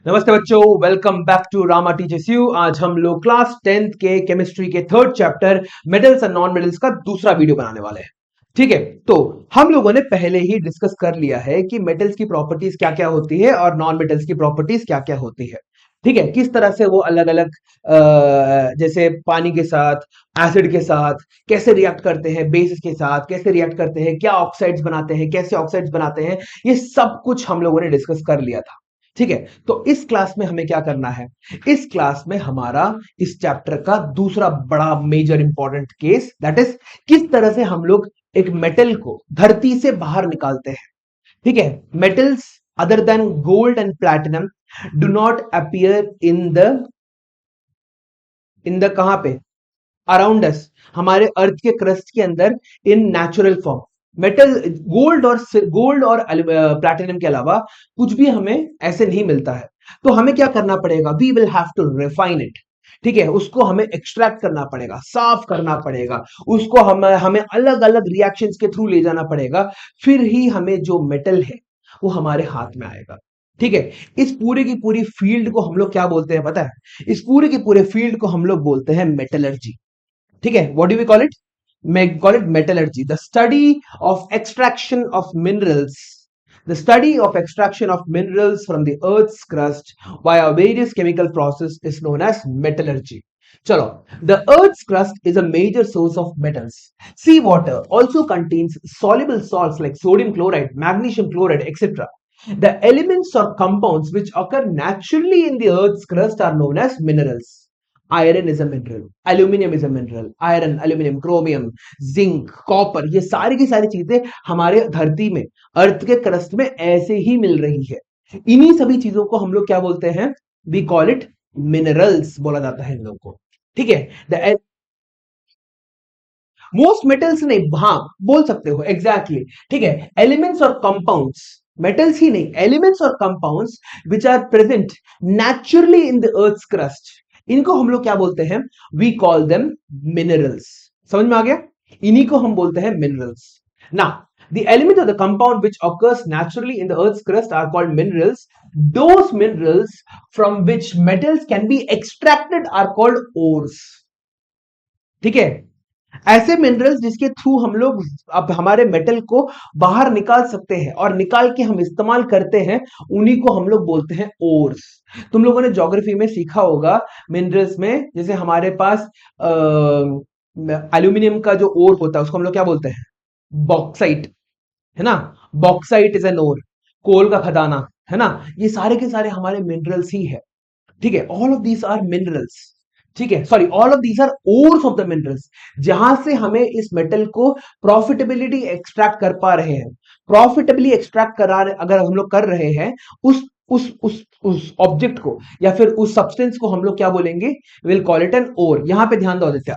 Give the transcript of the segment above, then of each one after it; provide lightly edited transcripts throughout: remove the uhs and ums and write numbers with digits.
नमस्ते बच्चों, welcome back to Rama teachers you. आज हम लोग क्लास 10th के केमिस्ट्री के third chapter metals and non metals का दूसरा वीडियो बनाने वाले हैं। ठीक है, तो हम लोगों ने पहले ही डिस्कस कर लिया है कि मेटल्स की प्रॉपर्टीज क्या क्या होती है और नॉन मेटल्स की प्रॉपर्टीज क्या क्या होती है। ठीक है, किस तरह से वो अलग अलग जैसे पानी के साथ, एसिड के साथ कैसे रिएक्ट करते हैं, बेसिस के साथ कैसे रिएक्ट करते हैं, क्या ऑक्साइड्स बनाते हैं, कैसे ऑक्साइड्स बनाते हैं, ये सब कुछ हम लोगों ने डिस्कस कर लिया था। ठीक है, तो इस क्लास में हमें क्या करना है, इस क्लास में हमारा इस चैप्टर का दूसरा बड़ा major important case, that is किस तरह से हम लोग एक मेटल को धरती से बाहर निकालते हैं। ठीक है, metals other than gold and platinum do not appear in the कहां पे, अराउंड अस, हमारे अर्थ के क्रस्ट के अंदर, in natural form. Metal, gold और प्लैटिनम के अलावा कुछ भी हमें ऐसे नहीं मिलता है। तो हमें क्या करना पड़ेगा, we will have to refine it. ठीक है, उसको हमें एक्सट्रैक्ट करना पड़ेगा, साफ करना पड़ेगा, उसको हमें अलग अलग रिएक्शंस के थ्रू ले जाना पड़ेगा, फिर ही हमें जो मेटल है वो हमारे हाथ में आएगा। ठीक है, इस पूरे की पूरी फील्ड को हम लोग क्या बोलते हैं पता है, इस पूरे की पूरे फील्ड को हम लोग बोलते हैं मेटलर्जी। ठीक है, what do we call it, call it metallurgy, the study of extraction of minerals, the study of extraction of minerals from the earth's crust via various chemical process is known as metallurgy. Chalo, the earth's crust is a major source of metals. Seawater also contains soluble salts like sodium chloride, magnesium chloride, etc. The elements or compounds which occur naturally in the earth's crust are known as minerals. Iron is a mineral, aluminium is a mineral, iron, aluminium, chromium, zinc, copper, ये सारी की सारी चीजें हमारे धरती में, अर्थ के crust में ऐसे ही मिल रही है। इन्हीं सभी चीजों को हम लोग क्या बोलते हैं, वी कॉल इट मिनरल्स बोला जाता है इन लोगों को। ठीक है, द मोस्ट मेटल्स नहीं, हाँ बोल सकते हो, एग्जैक्टली exactly. ठीक है, एलिमेंट्स और कंपाउंड्स, मेटल्स ही नहीं, एलिमेंट्स और compounds which are present naturally in the earth's crust, इनको हम लोग क्या बोलते हैं, वी कॉल देम मिनरल्स। समझ में आ गया, इन्हीं को हम बोलते हैं मिनरल्स। ना, the element of the compound which occurs naturally in the earth's crust are called minerals. Those minerals from which metals can be extracted are called ores. ठीक है, ऐसे मिनरल्स जिसके थ्रू हम लोग अब हमारे मेटल को बाहर निकाल सकते हैं और निकाल के हम इस्तेमाल करते हैं, उन्हीं को हम लोग बोलते हैं ओर्स। तुम लोगों ने ज्योग्राफी में सीखा होगा, मिनरल्स में जैसे हमारे पास एल्यूमिनियम का जो ओर होता है उसको हम लोग क्या बोलते हैं, बॉक्साइट, है ना, बॉक्साइट इज एन ओर, कोल का खदाना, है ना, ये सारे के सारे हमारे मिनरल्स ही है। ठीक है, all of these are minerals. ठीक है, sorry, all of these are ores of the minerals, जहां से हमें इस मेटल को प्रॉफिटेबिलिटी एक्सट्रैक्ट कर पा रहे हैं। प्रॉफिटेबली एक्सट्रैक्ट करा अगर हम लोग कर रहे हैं उस ऑब्जेक्ट को या फिर उस सब्सटेंस को हम लोग क्या बोलेंगे, will call it an ore. यहां पे ध्यान दो Aditya.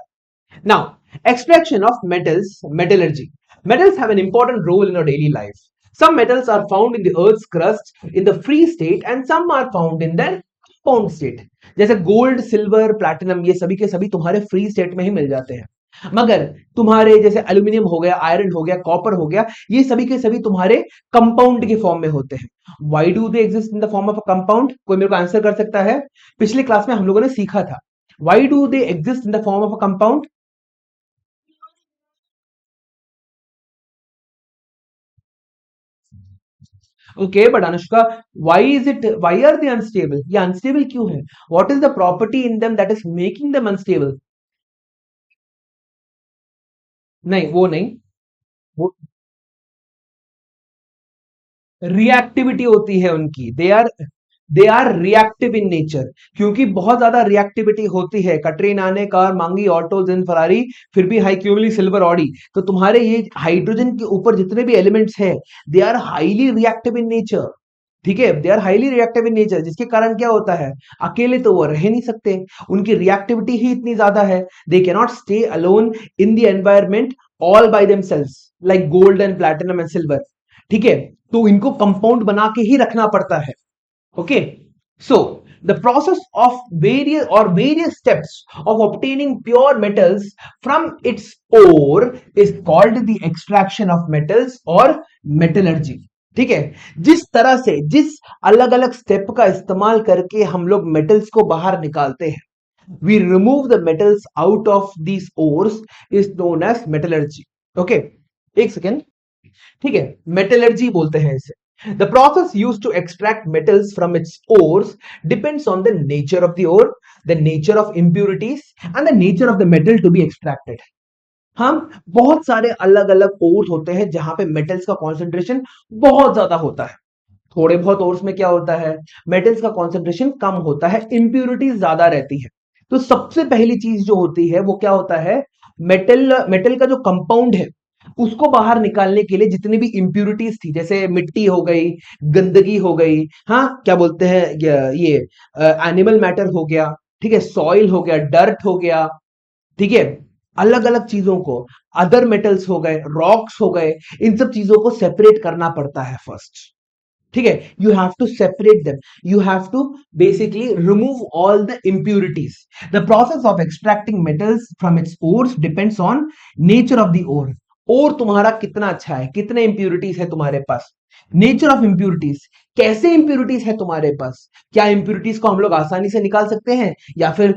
Now, extraction of metals, metallurgy. Metals have an important role in our daily life. Some metals are found in the earth's crust in the free state and some are found in their compound state. जैसे gold, silver, platinum, ये सभी के सभी तुम्हारे free state में ही मिल जाते हैं। मगर तुम्हारे जैसे एल्यूमिनियम हो गया, आयरन हो गया, कॉपर हो गया, ये सभी के सभी तुम्हारे कंपाउंड के फॉर्म में होते हैं। Why do they exist in the form of a compound? कोई मेरे को आंसर कर सकता है? पिछले क्लास में हम लोगों ने सीखा था, Why do they exist in the form of a compound? Okay, but Anushka, why are they unstable, ये अनस्टेबल क्यों है, what is the property in them that is making them unstable? नहीं, वो नहीं, वो रिएक्टिविटी होती है उनकी, they are reactive in nature. क्योंकि बहुत ज्यादा रिएक्टिविटी होती है, कटरीन आने, कार मांगी, ऑटो, जिन, फरारी, फिर भी हाई क्यूबली, सिल्वर, ऑडी, तो तुम्हारे ये हाइड्रोजन के ऊपर जितने भी एलिमेंट्स हैं, they are highly reactive in nature. ठीक है, they are highly reactive in nature, जिसके कारण क्या होता है, अकेले तो वो रह नहीं सकते, उनकी रिएक्टिविटी ही इतनी ज्यादा है, they can not stay alone in the environment all by themselves like gold and platinum and silver. ठीक है, तो इनको कंपाउंड बना के ही रखना पड़ता है। Okay, so the process of various steps of obtaining pure metals from its ore is called the extraction of metals or metallurgy. ठीक है। जिस तरह से जिस अलग अलग स्टेप का इस्तेमाल करके हम लोग मेटल्स को बाहर निकालते हैं, we remove the metals out of these ores is known as metallurgy. Okay, एक सेकेंड। ठीक है, मेटलर्जी बोलते हैं इसे। The process used to extract metals from its ores depends on the nature of the ore, the nature of impurities and the nature of the metal to be extracted. हम बहुत सारे अलग अलग ओर्स होते हैं जहां पे मेटल्स का कॉन्सेंट्रेशन बहुत ज्यादा होता है। थोड़े बहुत ओर्स में क्या होता है, मेटल्स का कॉन्सेंट्रेशन कम होता है, इंप्यूरिटीज ज्यादा रहती है। तो सबसे पहली चीज जो होती है वो क्या होता है, मेटल मेटल का जो कंपाउंड है उसको बाहर निकालने के लिए जितनी भी इंप्यूरिटीज थी, जैसे मिट्टी हो गई, गंदगी हो गई, हाँ क्या बोलते हैं ये एनिमल मैटर हो गया, ठीक है, सॉइल हो गया, डर्ट हो गया, ठीक है, अलग अलग चीजों को, अदर मेटल्स हो गए, रॉक्स हो गए, इन सब चीजों को सेपरेट करना पड़ता है फर्स्ट। ठीक है, you have to separate them, you have to basically remove all the impurities. The process of extracting metals from its ores depends on nature of the ore. और तुम्हारा कितना अच्छा है, कितने इंप्यूरिटीज है तुम्हारे पास, नेचर ऑफ इंप्यूरिटीज, कैसे इंप्यूरिटीज है तुम्हारे पास, क्या इंप्यूरिटीज को हम लोग आसानी से निकाल सकते हैं या फिर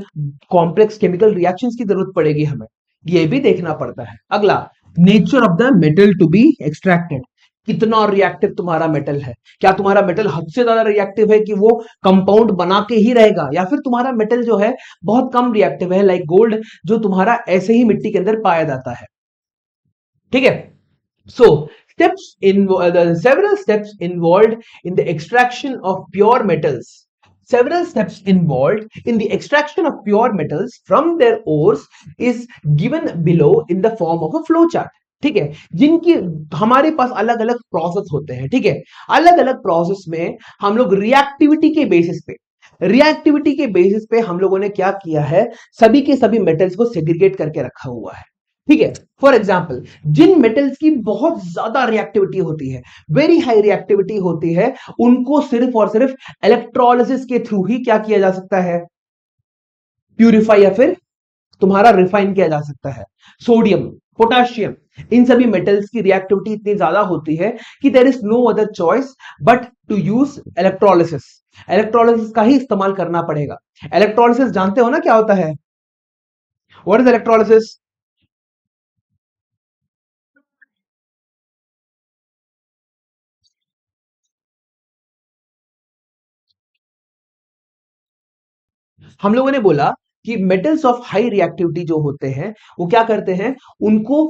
कॉम्प्लेक्स केमिकल रिएक्शंस की जरूरत पड़ेगी हमें, ये भी देखना पड़ता है। अगला, nature of the metal to be extracted, कितना रिएक्टिव तुम्हारा मेटल है, क्या तुम्हारा मेटल हद से ज्यादा रिएक्टिव है कि वो कंपाउंड बना के ही रहेगा, या फिर तुम्हारा मेटल जो है बहुत कम रिएक्टिव है, लाइक गोल्ड जो तुम्हारा ऐसे ही मिट्टी के अंदर पाया जाता है। ठीक है, so steps in the several steps involved in the extraction of pure metals, several steps involved in the extraction of pure metals from their ores is given below in the form of a flow chart। ठीक है, जिनकी हमारे पास अलग अलग process होते हैं। ठीक है, अलग अलग प्रोसेस में हम लोग रिएक्टिविटी के बेसिस पे हम लोगों ने क्या किया है, सभी के सभी मेटल्स को सेग्रीगेट करके रखा हुआ है। ठीक है, फॉर एग्जाम्पल जिन मेटल्स की बहुत ज्यादा रिएक्टिविटी होती है, वेरी हाई रिएक्टिविटी होती है, उनको सिर्फ और सिर्फ इलेक्ट्रोलिसिस के थ्रू ही क्या किया जा सकता है, प्यूरिफाई या फिर तुम्हारा रिफाइन किया जा सकता है। सोडियम, पोटाशियम, इन सभी मेटल्स की रिएक्टिविटी इतनी ज्यादा होती है कि there is no other choice but to use electrolysis. Electrolysis का ही इस्तेमाल करना पड़ेगा। इलेक्ट्रोलिसिस जानते हो ना क्या होता है, व्हाट इज इलेक्ट्रोलिसिस? हम लोगों ने बोला कि मेटल्स ऑफ हाई रिएक्टिविटी जो होते हैं वो क्या करते हैं, उनको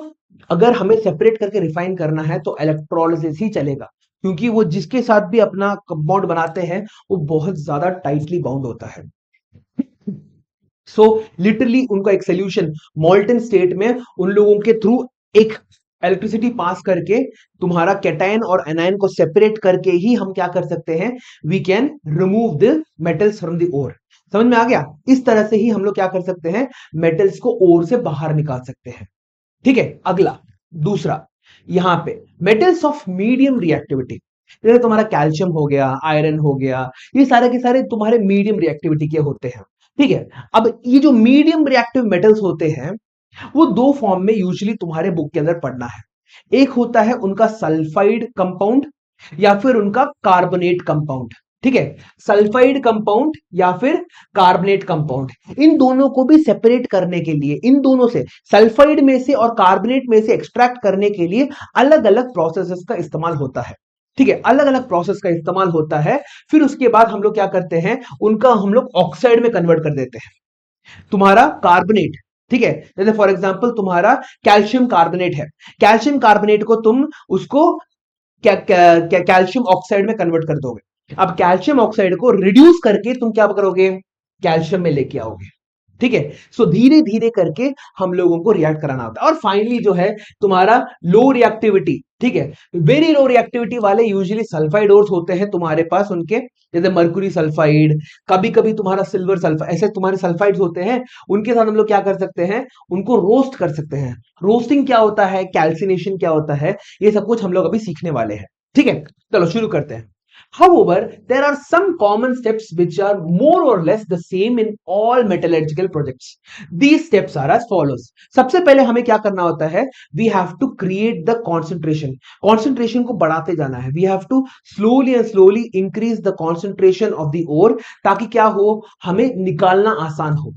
अगर हमें सेपरेट करके रिफाइन करना है तो इलेक्ट्रोलिसिस ही चलेगा, क्योंकि वो जिसके साथ भी अपना कंपाउंड बनाते हैं वो बहुत ज्यादा टाइटली बाउंड होता है। सो लिटरली उनका एक सोल्यूशन मॉल्टन स्टेट में उन लोगों के थ्रू एक इलेक्ट्रिसिटी पास करके तुम्हारा कैटायन और एनायन को सेपरेट करके ही हम क्या कर सकते हैं, we can remove the metals from the ore. समझ में आ गया? इस तरह से ही हम लोग क्या कर सकते हैं, मेटल्स को ओर से बाहर निकाल सकते हैं। ठीक है, अगला दूसरा, यहां पे मेटल्स ऑफ मीडियम रिएक्टिविटी, जैसे तुम्हारा कैल्शियम हो गया, आयरन हो गया, ये सारे के सारे तुम्हारे मीडियम रिएक्टिविटी के होते हैं। ठीक है, अब ये जो मीडियम रिएक्टिव मेटल्स होते हैं वो दो फॉर्म में यूजुअली तुम्हारे बुक के अंदर पढ़ना है। एक होता है उनका सल्फाइड कंपाउंड या फिर उनका कार्बोनेट कंपाउंड। ठीक है, सल्फाइड कंपाउंड या फिर कार्बोनेट कंपाउंड, इन दोनों को भी सेपरेट करने के लिए, इन दोनों से सल्फाइड में से और कार्बोनेट में से एक्सट्रैक्ट करने के लिए अलग अलग प्रोसेसेस का इस्तेमाल होता है। ठीक है, अलग अलग प्रोसेस का इस्तेमाल होता है। फिर उसके बाद हम लोग क्या करते हैं, उनका हम लोग ऑक्साइड में कन्वर्ट कर देते हैं। तुम्हारा कार्बोनेट, ठीक है, जैसे फॉर एग्जांपल तुम्हारा कैल्शियम कार्बोनेट है, कैल्शियम कार्बोनेट को तुम उसको कैल्शियम ऑक्साइड में कन्वर्ट कर दोगे। अब कैल्शियम ऑक्साइड को रिड्यूस करके तुम क्या करोगे, कैल्शियम में लेके आओगे। ठीक है, सो धीरे धीरे करके हम लोगों को रिएक्ट कराना होता है। और फाइनली जो है तुम्हारा लो रिएक्टिविटी, ठीक है, वेरी लो रिएक्टिविटी वाले यूजुअली सल्फाइड ओर्स होते हैं तुम्हारे पास, उनके जैसे मर्क्यूरी सल्फाइड, कभी कभी तुम्हारा सिल्वर सल्फाइड, ऐसे तुम्हारे सल्फाइड्स होते हैं। उनके साथ हम लोग क्या कर सकते हैं, उनको रोस्ट कर सकते हैं। रोस्टिंग क्या होता है, कैल्सिनेशन क्या होता है, ये सब कुछ हम लोग अभी सीखने वाले हैं। ठीक है, चलो शुरू करते हैं। However, there are some common steps which are more or less the same in all metallurgical projects. These steps are as follows. सबसे पहले हमें क्या करना होता है? We have to create the concentration. Concentration को बढ़ाते जाना है. We have to slowly and slowly increase the concentration of the ore ताकि क्या हो, हमें निकालना आसान हो.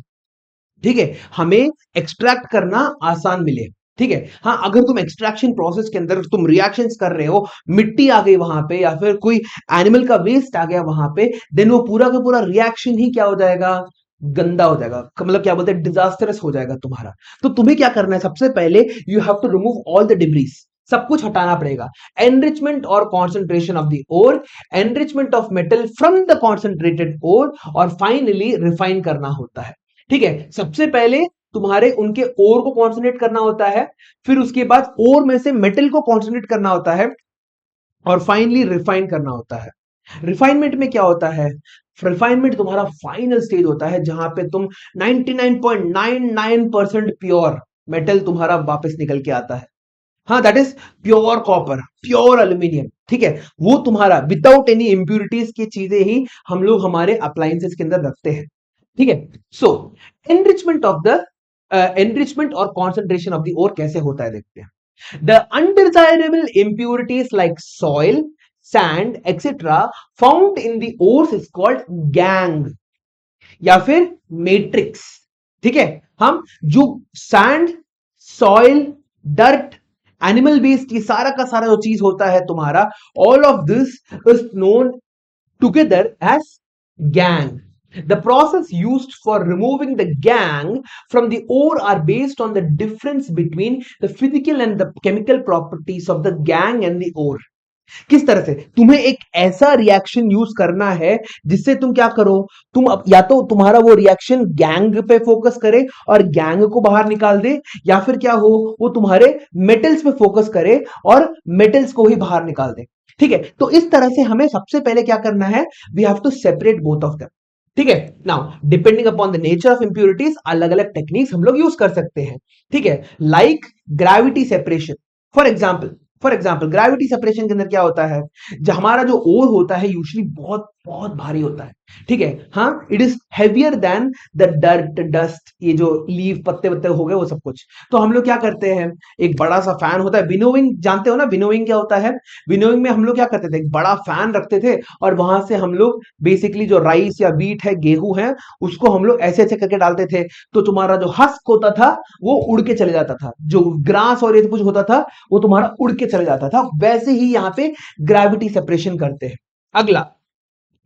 ठीक है, हमें एक्सट्रैक्ट करना आसान मिले. ठीक है, हाँ, अगर तुम एक्सट्रैक्शन प्रोसेस के अंदर तुम रिएक्शंस कर रहे हो, मिट्टी आ गई वहां पे या फिर कोई एनिमल का वेस्ट आ गया वहां पे, देन वो पूरा का पूरा रिएक्शन ही क्या हो जाएगा, गंदा हो जाएगा. मतलब क्या बोलते हैं, डिजास्टरस हो जाएगा तुम्हारा. तो तुम्हें क्या करना है, सबसे पहले you have to remove all the debris. सब कुछ हटाना पड़ेगा. एनरिचमेंट और concentration of the ore, enrichment of metal from the concentrated ore, और फाइनली रिफाइन करना होता है. ठीक है, सबसे पहले तुम्हारे उनके ओर को कॉन्सेंट्रेट करना होता है, फिर उसके बाद ओर में से मेटल को कॉन्सेंट्रेट करना होता है, और फाइनली रिफाइन करना होता है. रिफाइनमेंट में क्या होता है, रिफाइनमेंट तुम्हारा फाइनल स्टेज होता है जहां पे तुम 99.99% प्योर मेटल तुम्हारा वापस निकल के आता है. हाँ, that is pure copper, pure aluminium. ठीक है, वो तुम्हारा विदाउट एनी इंप्यूरिटीज की चीजें ही हम लोग हमारे अप्लायंसेस के अंदर रखते हैं. ठीक है, so enrichment of the enrichment और कॉन्सेंट्रेशन ऑफ द ओर कैसे होता है देखते हैं. The undesirable impurities like soil, sand etcetera found in the ores is called gangue या फिर मैट्रिक्स. ठीक है, हम जो sand, soil, dirt, animal waste, ये सारा का सारा जो चीज होता है तुम्हारा, all of this is known together as gangue. The process used for removing the gang from the ore are based on the difference between the physical and the chemical properties of the gang and the ore. किस तरह से तुम्हें एक ऐसा reaction use करना है जिससे तुम क्या करो, तुम या तो तुम्हारा वो रिएक्शन गैंग पे फोकस करे और गैंग को बाहर निकाल दे, या फिर क्या हो, वो तुम्हारे मेटल्स पे फोकस करे और मेटल्स को ही बाहर निकाल दे. ठीक है, तो इस तरह से हमें सबसे पहले क्या करना है, we have to separate both of them. ठीक है, now depending upon the nature of impurities अलग अलग टेक्निक्स हम लोग यूज कर सकते हैं. ठीक है, like gravity separation. For example gravity separation के अंदर क्या होता है, जो हमारा जो ओर होता है यूजुअली बहुत बहुत भारी होता है. ठीक है, हाँ, it is heavier than the dirt, dust, ये जो लीव पत्ते पत्ते हो गए वो सब कुछ. तो हम लोग क्या करते हैं, एक बड़ा सा फैन होता है, विनोइंग जानते हो ना, विनोइंग क्या होता है. विनोइंग में हम लोग क्या करते थे, एक बड़ा फैन रखते थे और वहां से हम लोग बेसिकली जो राइस या व्हीट है, गेहूं है, उसको हम लोग ऐसे ऐसे करके डालते थे. तो तुम्हारा जो हस्क होता था वो उड़ के चले जाता था, जो ग्रास और ये कुछ होता था वो तुम्हारा उड़ के चले जाता था. वैसे ही यहाँ पे ग्रेविटी सेपरेशन करते हैं. अगला,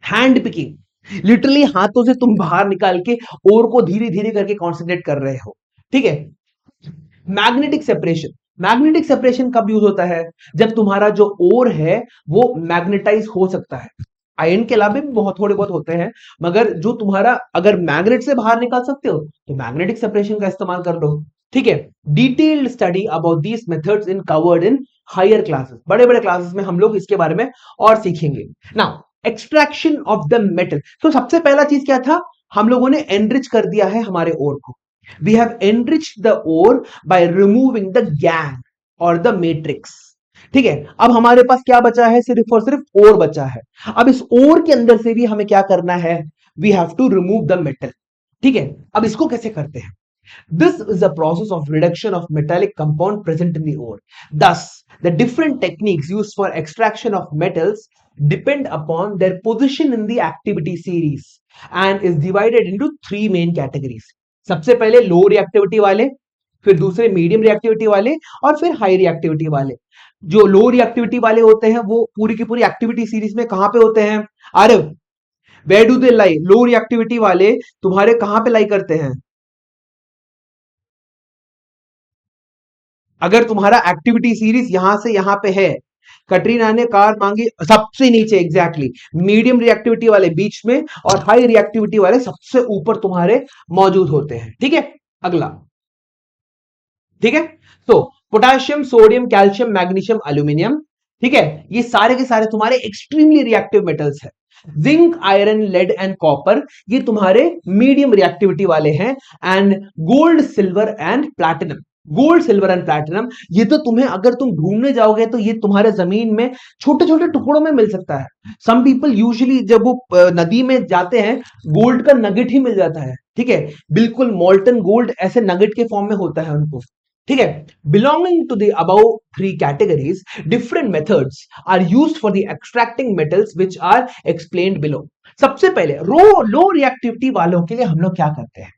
हैंड पिकिंग. लिटरली हाथों से तुम बाहर निकाल के ओर को धीरे धीरे करके कॉन्सेंट्रेट कर रहे हो. ठीक है, मैग्नेटिक सेपरेशन. मैग्नेटिक सेपरेशन कब यूज होता है, जब तुम्हारा जो ओर है वो मैग्नेटाइज हो सकता है. आयन के अलावा भी बहुत थोड़े बहुत होते हैं, मगर जो तुम्हारा अगर मैग्नेट से बाहर निकाल सकते हो तो मैग्नेटिक सेपरेशन का इस्तेमाल कर लो. ठीक है, detailed study about these methods in covered in higher classes. बड़े बड़े क्लासेस में हम लोग इसके बारे में और सीखेंगे. Now extraction of the metal. तो सबसे पहला चीज क्या था, हम लोगों ने एनरिच कर दिया है हमारे ओर को. We have enriched the ore by removing the gangue और द मैट्रिक्स. ठीक है, अब हमारे पास क्या बचा है, सिर्फ और सिर्फ ओर बचा है. अब इस ओर के अंदर से भी हमें क्या करना है, we have to remove the metal. ठीक है, अब इसको कैसे करते हैं, this is a process of reduction of metallic compound present in the ore. Thus, the different techniques used for extraction of metals depend upon their position in the activity series and is divided into three main categories. सबसे पहले लो reactivity वाले, फिर दूसरे medium reactivity वाले, और फिर high reactivity वाले. जो लो रिएक्टिविटी वाले होते हैं वो पूरी की पूरी एक्टिविटी सीरीज में कहां पे होते हैं, अरे where do they lie, low reactivity वाले तुम्हारे कहां पे लाई करते हैं, अगर तुम्हारा एक्टिविटी सीरीज यहां से यहां पे है, कटरीना ने कार मांगी सबसे नीचे एग्जैक्टली, मीडियम रिएक्टिविटी वाले बीच में और हाई रिएक्टिविटी वाले सबसे ऊपर तुम्हारे मौजूद होते हैं. ठीक है, अगला. ठीक है, तो potassium, sodium, calcium, magnesium, aluminium. ठीक है, ये सारे के सारे तुम्हारे एक्सट्रीमली रिएक्टिव मेटल्स हैं. Zinc, iron, lead and copper ये तुम्हारे मीडियम रिएक्टिविटी वाले हैं. And gold, silver and platinum gold silver and platinum, ये तो तुम्हें अगर तुम ढूंढने जाओगे तो ये तुम्हारे जमीन में छोटे छोटे टुकड़ों में मिल सकता है। सम पीपल यूजुअली जब वो नदी में जाते हैं, गोल्ड का नगेट ही मिल जाता है, ठीक है, बिल्कुल मोल्टन गोल्ड ऐसे नगेट के फॉर्म में होता है उनको, ठीक है। Belonging to the above three categories, different methods are used for the extracting metals which are explained below. सबसे पहले लो रिएक्टिविटी वालों के लिए हम लोग क्या करते हैं,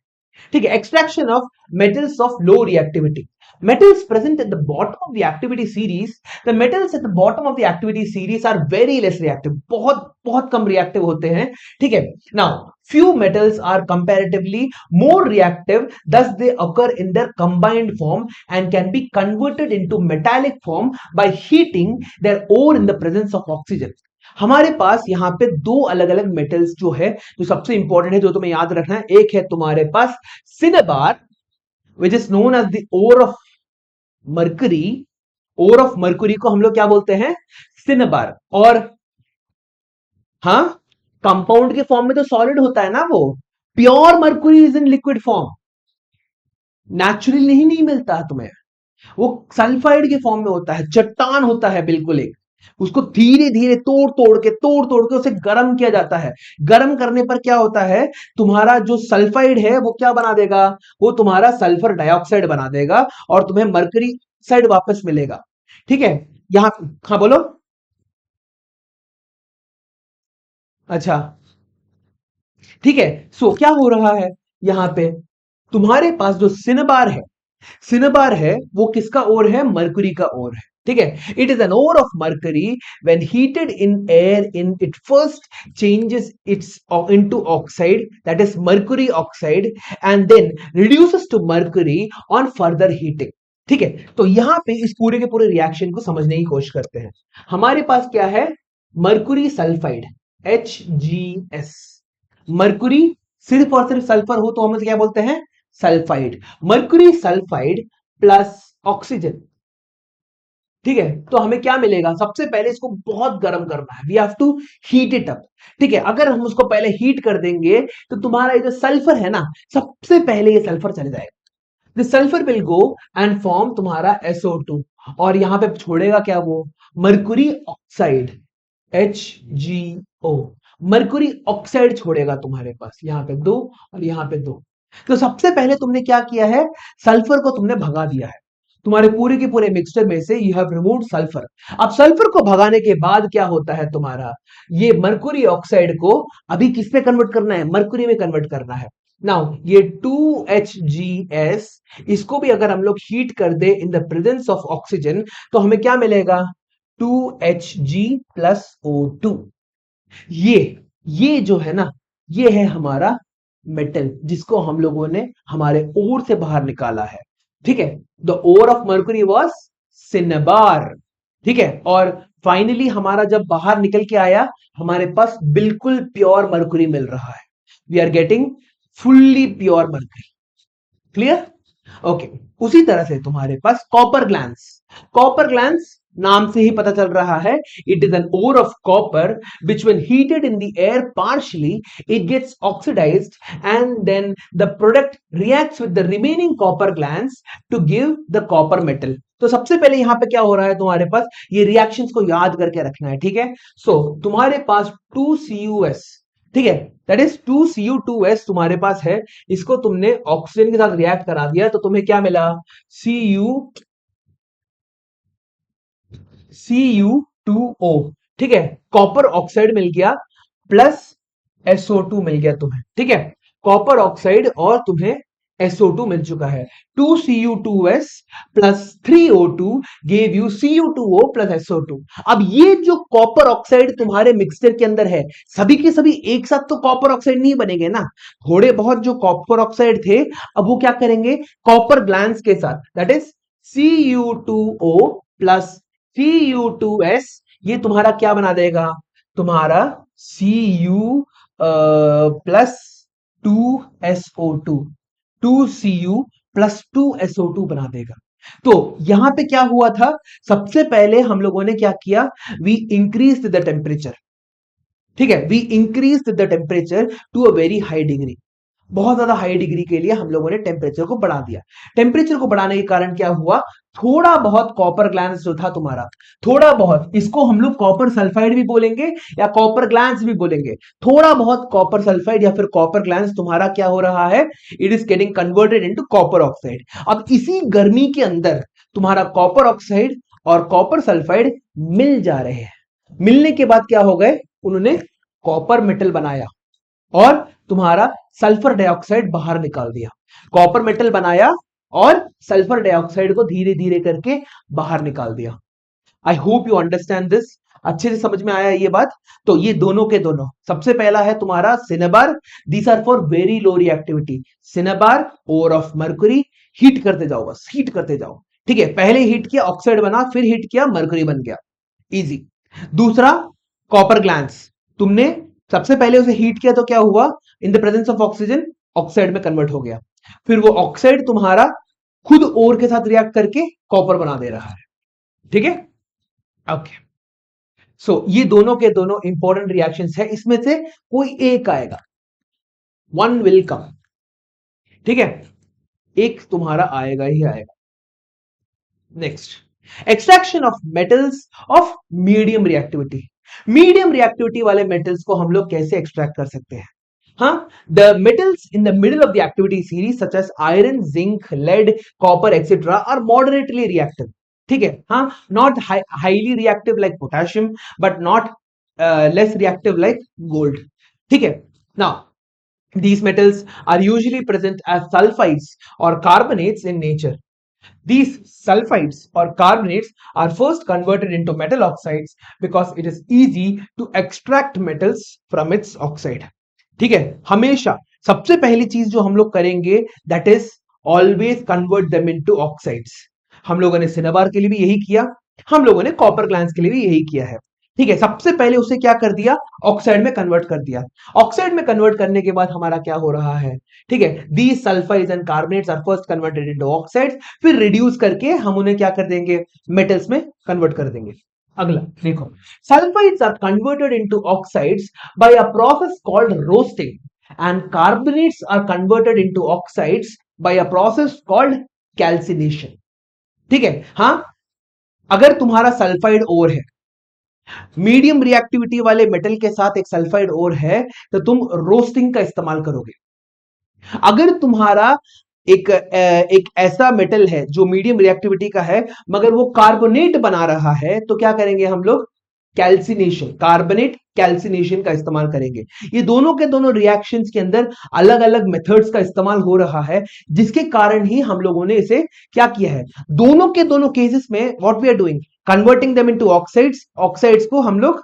ठीक है, extraction of metals of low reactivity. metals present at the bottom of the activity series, the metals at the bottom of the activity series are very less reactive, बहुत बहुत कम रिएक्टिव होते हैं, ठीक है। now few metals are comparatively more reactive, thus they occur in their combined form and can be converted into metallic form by heating their ore in the presence of oxygen। हमारे पास यहाँ पे दो अलग अलग मेटल्स जो है, जो सबसे इंपॉर्टेंट है, जो तुम्हें याद रखना है, एक है तुम्हारे पास cinnabar which is known as the ore of mercury. Ore of mercury को हम लोग क्या बोलते हैं, सिनेबार। और हाँ, कंपाउंड के फॉर्म में तो सॉलिड होता है ना वो, pure mercury is in liquid form, naturally नहीं मिलता तुम्हें, वो सल्फाइड के फॉर्म में होता है, चट्टान होता है बिल्कुल एक, उसको धीरे धीरे तोड़ तोड़ के उसे गर्म किया जाता है। गर्म करने पर क्या होता है, तुम्हारा जो सल्फाइड है वो क्या बना देगा, वो तुम्हारा सल्फर डाइऑक्साइड बना देगा और तुम्हें मरकरी साइड वापस मिलेगा, ठीक है। यहां, हाँ बोलो। अच्छा, ठीक है। सो क्या हो रहा है यहां पे, तुम्हारे पास जो सिनेबार है, सिनेबार है वो किसका ओर है, मरकरी का ओर है, ठीक है। It is an ore of mercury, when heated in air in it first changes its into oxide, that is mercury oxide, and then reduces to mercury on further heating, ठीक है। तो यहां पे इस पूरे के पूरे रिएक्शन को समझने की कोशिश करते हैं। हमारे पास क्या है, मरकरी सल्फाइड, HgS। मरकुरी सिर्फ और सिर्फ सल्फर हो तो हम इसे क्या बोलते हैं, sulphide. Mercury sulphide plus oxygen, ठीक है। तो हमें क्या मिलेगा, सबसे पहले इसको बहुत गर्म करना है, we have to heat it up, ठीक है। अगर हम उसको पहले हीट कर देंगे तो तुम्हारा ये जो सल्फर है ना, सबसे पहले ये सल्फर चले जाएगा, the sulphur will go and form तुम्हारा SO2, और यहां पे छोड़ेगा क्या, वो Mercury oxide, HgO। Mercury oxide छोड़ेगा तुम्हारे पास, यहां पे दो और यहां पे दो। तो सबसे पहले तुमने क्या किया है, सल्फर को तुमने भगा दिया है, तुम्हारे पूरे के पूरे मिक्सचर में से यू हैव रिमूव्ड सल्फर। अब सल्फर को भगाने के बाद क्या होता है, तुम्हारा ये मरकुरी ऑक्साइड को अभी किस में कन्वर्ट करना है, मरकुरी में कन्वर्ट करना है। नाउ ये 2HgS, इसको भी अगर हम लोग हीट कर दे in the presence of oxygen तो हमें क्या मिलेगा, 2Hg प्लस O2। ये ये जो है ना, ये है हमारा मेटल जिसको हम लोगों ने हमारे ओर से बाहर निकाला है, ठीक है। The ore of mercury was cinnabar, ठीक है। और फाइनली हमारा जब बाहर निकल के आया, हमारे पास बिल्कुल प्योर मर्क्यूरी मिल रहा है, we are getting fully pure mercury, clear, okay. उसी तरह से तुम्हारे पास कॉपर ग्लैंस, कॉपर ग्लैंस नाम से ही पता चल रहा है, it is an ore of copper which when heated in the air partially it gets oxidized and then the product reacts with the remaining copper glands to give the copper metal। तो सबसे पहले यहां पे क्या हो रहा है, तुम्हारे पास ये रिएक्शंस को याद करके रखना है, ठीक है। सो तुम्हारे पास 2CuS, ठीक है, दैट इज 2Cu2S तुम्हारे पास है, इसको तुमने ऑक्सीजन के साथ रिएक्ट करा दिया तो तुम्हें क्या मिला, Cu2O, ठीक है। कॉपर ऑक्साइड मिल गया प्लस SO2 मिल गया तुम्हें, ठीक है। कॉपर ऑक्साइड और तुम्हें SO2 मिल चुका है। 2Cu2S plus 3O2 gave you Cu2O plus SO2। अब ये जो कॉपर ऑक्साइड तुम्हारे मिक्सचर के अंदर है, सभी के सभी एक साथ तो कॉपर ऑक्साइड नहीं बनेंगे ना, थोड़े बहुत जो कॉपर ऑक्साइड थे अब वो क्या करेंगे, कॉपर ग्लैंड्स के साथ, that is Cu2O plus Cu2S, ये तुम्हारा क्या बना देगा, तुम्हारा Cu plus 2SO2, 2Cu plus 2SO2 बना देगा। तो यहां पे क्या हुआ था, सबसे पहले हम लोगों ने क्या किया, वी इंक्रीज द टेम्परेचर, ठीक है, we increase the temperature to a very high degree. बहुत ज्यादा हाई डिग्री के लिए हम लोगों ने टेम्परेचर को बढ़ा दिया। टेम्परेचर को बढ़ाने के कारण क्या हुआ, थोड़ा बहुत कॉपर ग्लैंस जो था तुम्हारा, थोड़ा बहुत, इसको हम लोग कॉपर सल्फाइड भी बोलेंगे या कॉपर ग्लैंस भी बोलेंगे, थोड़ा बहुत कॉपर सल्फाइड या फिर कॉपर ग्लैंस तुम्हारा क्या हो रहा है, it is getting converted into copper oxide. अब इसी गर्मी के अंदर तुम्हारा कॉपर ऑक्साइड और कॉपर सल्फाइड मिल जा रहे हैं। मिलने के बाद क्या हो गए, उन्होंने कॉपर मेटल बनाया और तुम्हारा सल्फर डाइऑक्साइड बाहर निकाल दिया। कॉपर मेटल बनाया और सल्फर डाइऑक्साइड को धीरे धीरे करके बाहर निकाल दिया। I hope you understand this, अच्छे से समझ में आया ये बात। तो ये दोनों के दोनों, सबसे पहला है तुम्हारा cinnabar, these are for very low reactivity. Cinnabar ore of mercury, heat करते जाओ, बस हीट करते जाओ, ठीक है। पहले हीट किया ऑक्साइड बना, फिर हीट किया मर्कुरी बन गया, इजी। दूसरा कॉपर ग्लैंस, तुमने सबसे पहले उसे हीट किया तो क्या हुआ, इन the presence of oxygen oxide में कन्वर्ट हो गया, फिर वो ऑक्साइड तुम्हारा खुद ओर के साथ रिएक्ट करके कॉपर बना दे रहा है, ठीक है। ओके, सो ये दोनों के दोनों इंपॉर्टेंट रिएक्शंस है, इसमें से कोई एक आएगा, वन विल कम, ठीक है, एक तुम्हारा आएगा ही आएगा। Next, extraction of metals of medium reactivity. Medium reactivity वाले मेटल्स को हम लोग कैसे एक्सट्रैक्ट कर सकते हैं, हाँ, the metals in the middle of the activity series such as iron, zinc, lead, copper, etc. are moderately reactive, ठीक है, हाँ, not highly reactive like potassium but not less reactive like gold, ठीक है। Now these metals are usually present as sulfides or carbonates in nature. These sulfides or carbonates are first converted into metal oxides because it is easy to extract metals from its oxide, ठीक है। हमेशा सबसे पहली चीज जो हम लोग करेंगे that is always convert them into oxides. हम लोगों ने सिनेबार के लिए भी यही किया, हम लोगों ने कॉपर ग्लैंस के लिए भी यही किया है, ठीक है। सबसे पहले उसे क्या कर दिया, ऑक्साइड में कन्वर्ट कर दिया। ऑक्साइड में कन्वर्ट करने के बाद हमारा क्या हो रहा है, ठीक है, these sulphides and carbonates are first converted into oxides, फिर रिड्यूस करके हम उन्हें क्या कर देंगे, मेटल्स में कन्वर्ट कर देंगे। अगला देखो, sulphides are converted into oxides by a process called roasting and carbonates are converted into oxides by a process called calcination, ठीक है। हाँ, अगर तुम्हारा सल्फाइड ओर है, मीडियम रिएक्टिविटी वाले मेटल के साथ एक सल्फाइड ओर है, तो तुम रोस्टिंग का इस्तेमाल करोगे। अगर तुम्हारा एक ऐसा मेटल है जो मीडियम रिएक्टिविटी का है मगर वो कार्बोनेट बना रहा है, तो क्या करेंगे हम लोग, कैल्सिनेशन, कार्बोनेट कैल्सिनेशन का इस्तेमाल करेंगे। ये दोनों के दोनों रिएक्शंस के अंदर अलग अलग मेथड्स का इस्तेमाल हो रहा है, जिसके कारण ही हम लोगों ने इसे क्या किया है, दोनों के दोनों केसेस में what we are doing, converting them into oxides, oxides को हम लोग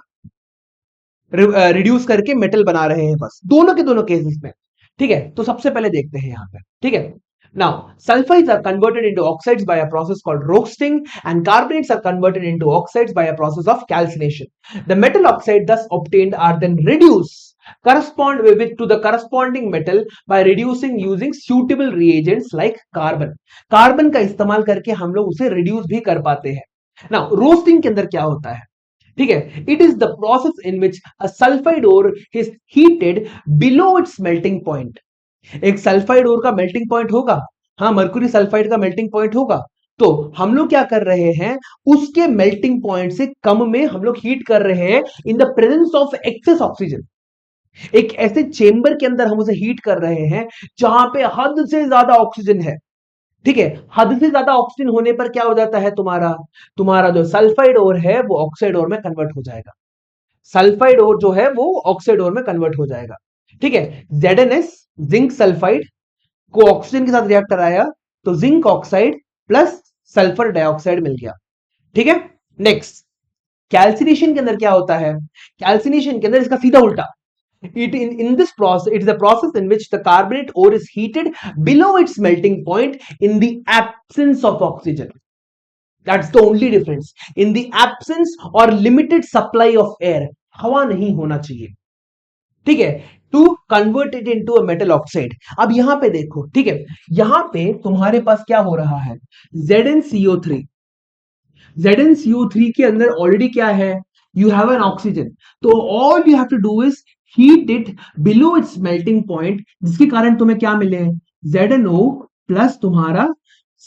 रिड्यूस करके मेटल बना रहे हैं, बस दोनों के दोनों केसेस में, ठीक है। तो सबसे पहले देखते हैं यहां पे, ठीक है। Now, sulfides are converted into oxides by a process called roasting, and carbonates are converted into oxides by a process of calcination. The metal oxide thus obtained are then reduced correspond with to the corresponding metal by reducing using suitable reagents like carbon. Carbon का इस्तेमाल करके हम लोग उसे reduce भी कर पाते हैं। Now, roasting के अंदर क्या होता है, ठीक है, it is the process in which a sulphide ore is heated below its melting point. एक सल्फाइड ओर का मेल्टिंग पॉइंट होगा, हाँ, मरकुरी सल्फाइड का मेल्टिंग पॉइंट होगा, तो हम लोग क्या कर रहे हैं, उसके मेल्टिंग पॉइंट से कम में हम लोग हीट कर रहे हैं in the presence of excess oxygen. एक ऐसे चेंबर के अंदर हम उसे हीट कर रहे हैं जहां पे हद से ज्यादा ऑक्सीजन है, ठीक है। हद से ज्यादा ऑक्सीजन होने पर क्या हो जाता है, तुम्हारा तुम्हारा जो सल्फाइड ओर है वो ऑक्साइड ओर में कन्वर्ट हो जाएगा, सल्फाइड ओर जो है वो ऑक्साइड ओर में कन्वर्ट हो जाएगा, ठीक है। ZnS जिंक सल्फाइड को ऑक्सीजन के साथ रिएक्ट कराया तो zinc oxide plus sulphur dioxide मिल गया, ठीक है। नेक्स्ट, कैल्सिनेशन के अंदर क्या होता है, कैल्सिनेशन के अंदर इसका सीधा उल्टा, in this process it is a process in which the carbonate ore is heated below its melting point in the absence of oxygen. That's the only difference, in the absence or limited supply of air, हवा नहीं होना चाहिए, ठीक है, to convert it into a metal oxide. अब यहां पे देखो, ठीक है, यहां पे तुम्हारे पास क्या हो रहा है, ZnCO3, ZnCO3 के अंदर ऑलरेडी क्या है, यू हैव एन ऑक्सीजन, तो all you have to do is heat it below its melting point, जिसके कारण तुम्हें क्या मिले, ZnO प्लस तुम्हारा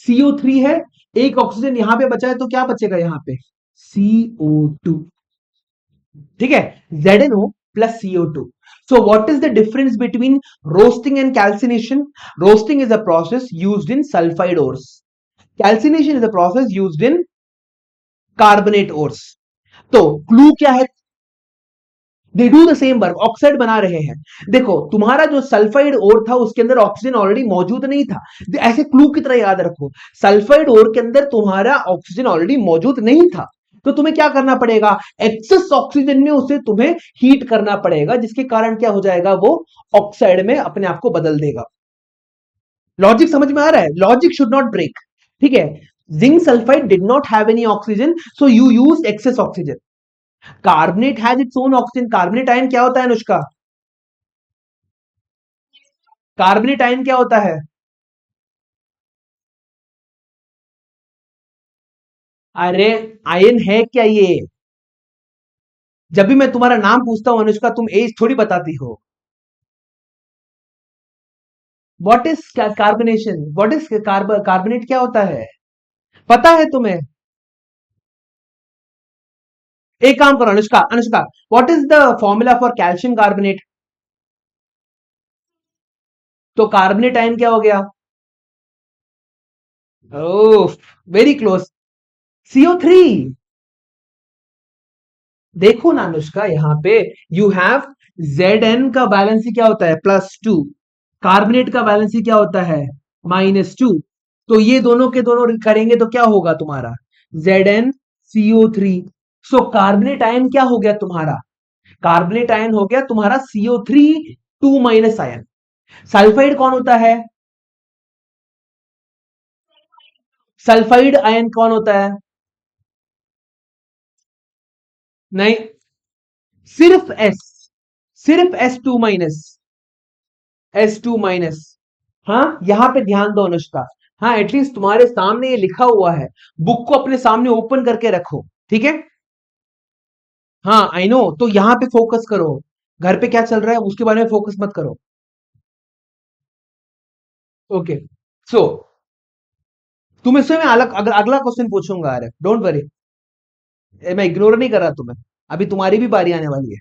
CO3 है, एक ऑक्सीजन यहां पे बचा है तो क्या बचेगा यहां पे, CO2। ठीक है, ZnO plus CO2. So what is the difference between roasting and calcination? Roasting is a process used in sulfide ores. Calcination is a process used in carbonate ores. तो क्लू क्या है, they do the same work, oxide बना रहे हैं। देखो तुम्हारा जो sulphide ओर था उसके अंदर ऑक्सीजन ऑलरेडी मौजूद नहीं था, ऐसे क्लू की तरह याद रखो, सल्फाइड ओर के अंदर तुम्हारा ऑक्सीजन ऑलरेडी मौजूद नहीं था, तो तुम्हें क्या करना पड़ेगा, एक्सेस ऑक्सीजन में उसे तुम्हें हीट करना पड़ेगा, जिसके कारण क्या हो जाएगा, वो ऑक्साइड में अपने आप को बदल देगा। लॉजिक समझ में आ रहा है, लॉजिक शुड नॉट ब्रेक। ठीक है, zinc sulphide did not have any oxygen, so you use excess oxygen. Carbonate has its own oxygen, carbonate ion क्या होता है अनुष्का, कार्बनेट आयन क्या होता है, अरे आयन है क्या ये, जब भी मैं तुम्हारा नाम पूछता हूं अनुष्का तुम एज थोड़ी बताती हो। What is carbonation, what is carbonate क्या होता है, पता है तुम्हें, एक काम करो Anushka, Anushka what is the formula for calcium carbonate, तो कार्बोनेट आयन क्या हो गया, ओह वेरी क्लोज, CO3। देखो ना अनुष्का यहाँ पे यू हैव Zn का बैलेंस ही क्या होता है, +2, कार्बोनेट का बैलेंस ही क्या होता है, -2, तो ये दोनों के दोनों करेंगे तो क्या होगा तुम्हारा, ZnCO3। सो कार्बोनेट आयन क्या हो गया तुम्हारा, कार्बोनेट आयन हो गया तुम्हारा CO3 2 माइनस आयन। सल्फाइड कौन होता है, सल्फाइड आयन कौन होता है, नहीं, सिर्फ S, सिर्फ S2 माइनस, S2 माइनस। हाँ यहां पे ध्यान दो अनुष्का, हाँ एटलीस्ट तुम्हारे सामने ये लिखा हुआ है, बुक को अपने सामने ओपन करके रखो, ठीक है, हाँ आई नो, तो यहां पे फोकस करो, घर पे क्या चल रहा है उसके बारे में फोकस मत करो। ओके, सो तुम इससे मैं अलग अगर अगला क्वेश्चन पूछूंगा, अरे डोंट वरी, मैं इग्नोर नहीं कर रहा तुम्हें, अभी तुम्हारी भी बारी आने वाली है।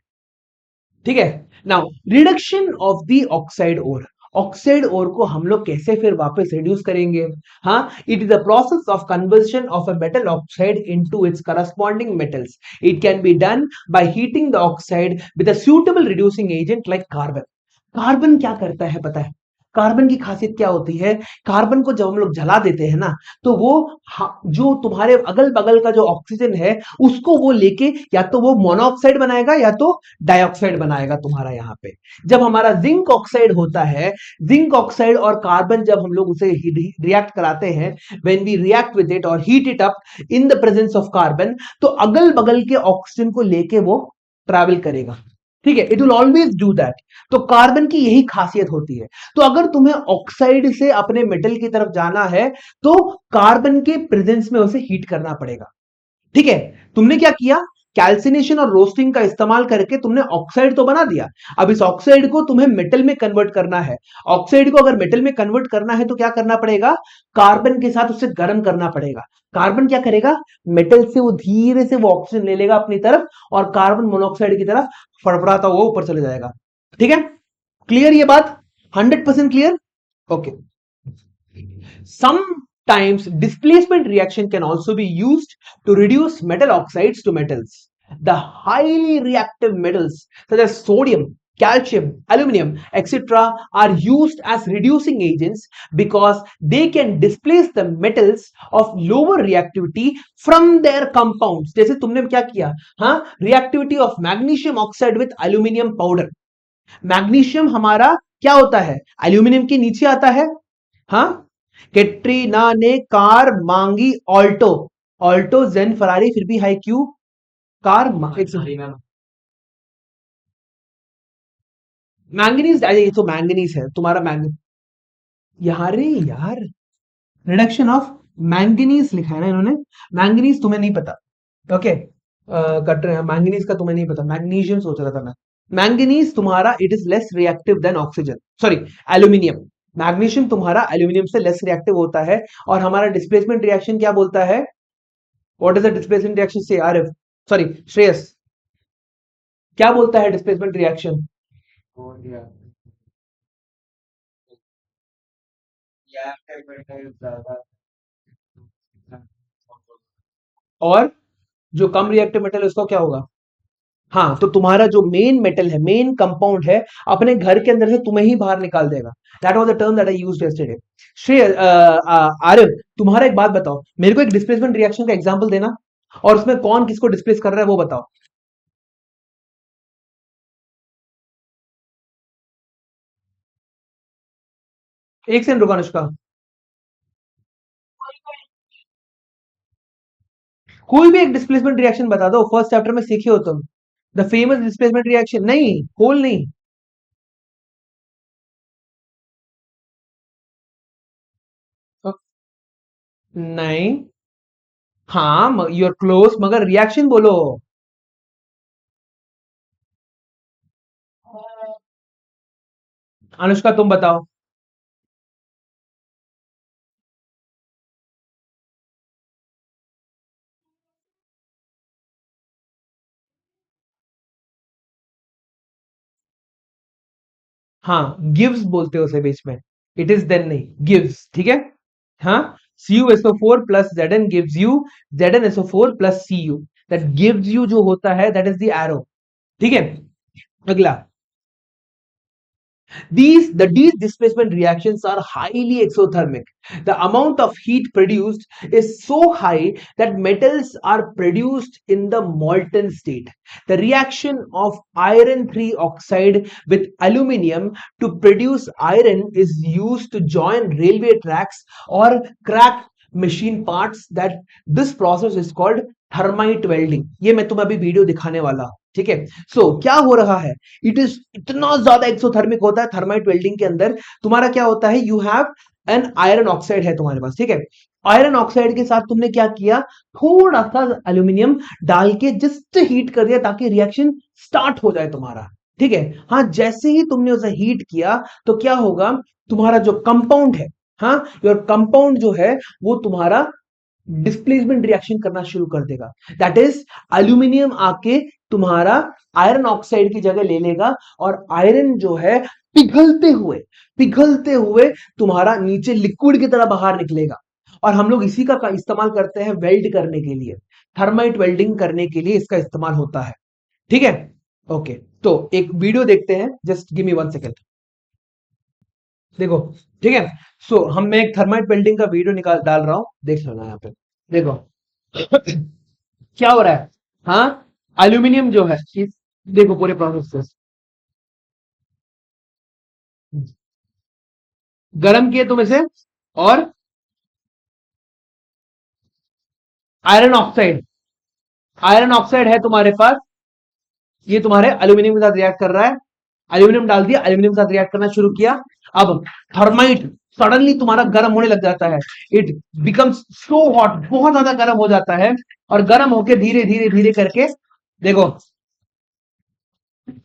ठीक है, now reduction of the oxide ore, oxide ore को हम लोग कैसे फिर वापस रिड्यूस करेंगे, हाँ it is the process of conversion of a metal oxide into its corresponding metals, it can be done by heating the oxide with a suitable reducing agent like carbon. Carbon क्या करता है पता है, carbon की खासियत क्या होती है, कार्बन को जब हम लोग जला देते हैं ना, तो वो जो तुम्हारे अगल बगल का जो ऑक्सीजन है उसको वो लेके या तो वो मोनोऑक्साइड बनाएगा या तो डाइऑक्साइड बनाएगा तुम्हारा यहाँ पे। जब हमारा जिंक ऑक्साइड होता है, जिंक ऑक्साइड और कार्बन जब हम लोग उसे रिएक्ट कराते हैं, when we react with it और heat it up in the presence of carbon, तो अगल बगल के ऑक्सीजन को लेके वो ट्रैवल करेगा। ठीक है, it will always do that. तो कार्बन की यही खासियत होती है। तो अगर तुम्हें ऑक्साइड से अपने मेटल की तरफ जाना है तो कार्बन के प्रेजेंस में उसे हीट करना पड़ेगा। ठीक है, तुमने क्या किया, कैल्सिनेशन और रोस्टिंग का इस्तेमाल करके तुमने ऑक्साइड तो बना दिया, अब इस ऑक्साइड को तुम्हें मेटल में कन्वर्ट करना है। ऑक्साइड को अगर मेटल में कन्वर्ट करना है तो क्या करना पड़ेगा, कार्बन के साथ उसे गर्म करना पड़ेगा। कार्बन क्या करेगा, मेटल से वो धीरे से वो ऑक्सीजन ले लेगा अपनी तरफ और कार्बन मोनोऑक्साइड की तरफ फड़फड़ाता हुआ ऊपर चले जाएगा। ठीक है, क्लियर ये बात, 100% clear, okay. Sometimes displacement reaction can also be used to reduce metal oxides to metals. The highly reactive metals such as sodium, calcium, aluminum, etc. are used as reducing agents because they can displace the metals of lower reactivity from their compounds. जैसे तुमने क्या किया, हाँ reactivity of magnesium oxide with aluminum powder. Magnesium हमारा क्या होता है, aluminium के नीचे आता है, हाँ कैटरीना ने कार मांगी ऑल्टो, ऑल्टो जेन फरारी फिर भी हाई क्यू कार मैंगनीज, ये तो मैंगनीज है तुम्हारा, मैंगनीज यार, यार रिडक्शन ऑफ मैंगनीज लिखा है ना इन्होंने, मैंगनीज तुम्हें नहीं पता, ओके, मैंगनीज का तुम्हें नहीं पता, मैग्नीशियम सोच रहा था मैं। मैंगनीज तुम्हारा it is less reactive than oxygen, sorry aluminium. Magnesium तुम्हारा एल्यूमिनियम से लेस रिएक्टिव होता है। और हमारा डिस्प्लेसमेंट रिएक्शन क्या बोलता है? What is the displacement reaction से आरिफ, सॉरी श्रेयस, क्या बोलता है डिस्प्लेसमेंट रिएक्शन? और जो कम रिएक्टिव मेटल है उसका क्या होगा? हाँ, तो तुम्हारा जो मेन मेटल है, मेन कंपाउंड है, अपने घर के अंदर से तुम्हें ही बाहर निकाल देगा। That was the term that I used yesterday. श्रेय आरिफ, तुम्हारा एक बात बताओ, मेरे को एक डिस्प्लेसमेंट रिएक्शन का एग्जांपल देना, और उसमें कौन किसको डिस्प्लेस कर रहा है वो बताओ। एक सेकंड रुको अनुष्का, कोई भी एक डिस्प्लेसमेंट रिएक्शन बता दो, फर्स्ट चैप्टर में सीखे हो तुम। द फेमस डिस्प्लेसमेंट रिएक्शन, नहीं होल नहीं। नहीं। हाँ, यूर क्लोज, मगर रिएक्शन बोलो। अनुष्का तुम बताओ। हाँ, गिव्स बोलते हो उसे बीच में, इट इज देन नहीं, गिव्स, ठीक है। हाँ, CuSO4 plus Zn gives you ZnSO4 plus Cu, that gives you जो होता है दैट इज द एरो, ठीक है। अगला, these displacement reactions are highly exothermic. The amount of heat produced is so high that metals are produced in the molten state. The reaction of iron 3 oxide with aluminium to produce iron is used to join railway tracks or crack machine parts. That this process is called thermite welding. ये मैं तुम्हें अभी video दिखाने वाला हूं, ठीक है। क्या हो रहा है, इट इज इतना ज्यादा एक्सोथर्मिक होता है थर्माइट वेल्डिंग के अंदर। तुम्हारा क्या होता है, you have an iron oxide है तुम्हारे पास, ठीक है। आयरन ऑक्साइड के साथ तुमने क्या किया, थोड़ा सा एल्यूमिनियम डाल के जस्ट हीट कर दिया ताकि रिएक्शन स्टार्ट हो जाए तुम्हारा, ठीक है। हाँ, जैसे ही तुमने उसे हीट किया तो क्या होगा, तुम्हारा जो कंपाउंड है, हाँ, योर कंपाउंड जो है वो तुम्हारा डिस्प्लेसमेंट रिएक्शन करना शुरू कर देगा। दैट इज एल्यूमिनियम आके तुम्हारा आयरन ऑक्साइड की जगह ले लेगा, और आयरन जो है पिघलते हुए तुम्हारा नीचे लिक्विड की तरह बाहर निकलेगा। और हम लोग इसी का इस्तेमाल करते हैं वेल्ड करने के लिए, थर्माइट वेल्डिंग करने के लिए इसका इस्तेमाल होता है, ठीक है। ओके, तो एक वीडियो देखते हैं, जस्ट गिव मी 1 सेकेंड। देखो, ठीक है। मैं एक थर्माइट वेल्डिंग का वीडियो निकाल डाल रहा हूं, देख लेना यहाँ पे। देखो क्या हो रहा है। हाँ, एल्यूमिनियम जो है देखो पूरे प्रोसेस से गर्म किए तुम इसे, और आयरन ऑक्साइड, आयरन ऑक्साइड है तुम्हारे पास, ये तुम्हारे एल्यूमिनियम के साथ रिएक्ट कर रहा है। एल्यूमिनियम डाल दिया, एल्यूमिनियम के साथ रिएक्ट करना शुरू किया। अब थर्माइट सडनली तुम्हारा गर्म होने लग जाता है, इट बिकम्स सो हॉट, बहुत ज्यादा गर्म हो जाता है। और गर्म होके धीरे धीरे धीरे करके, देखो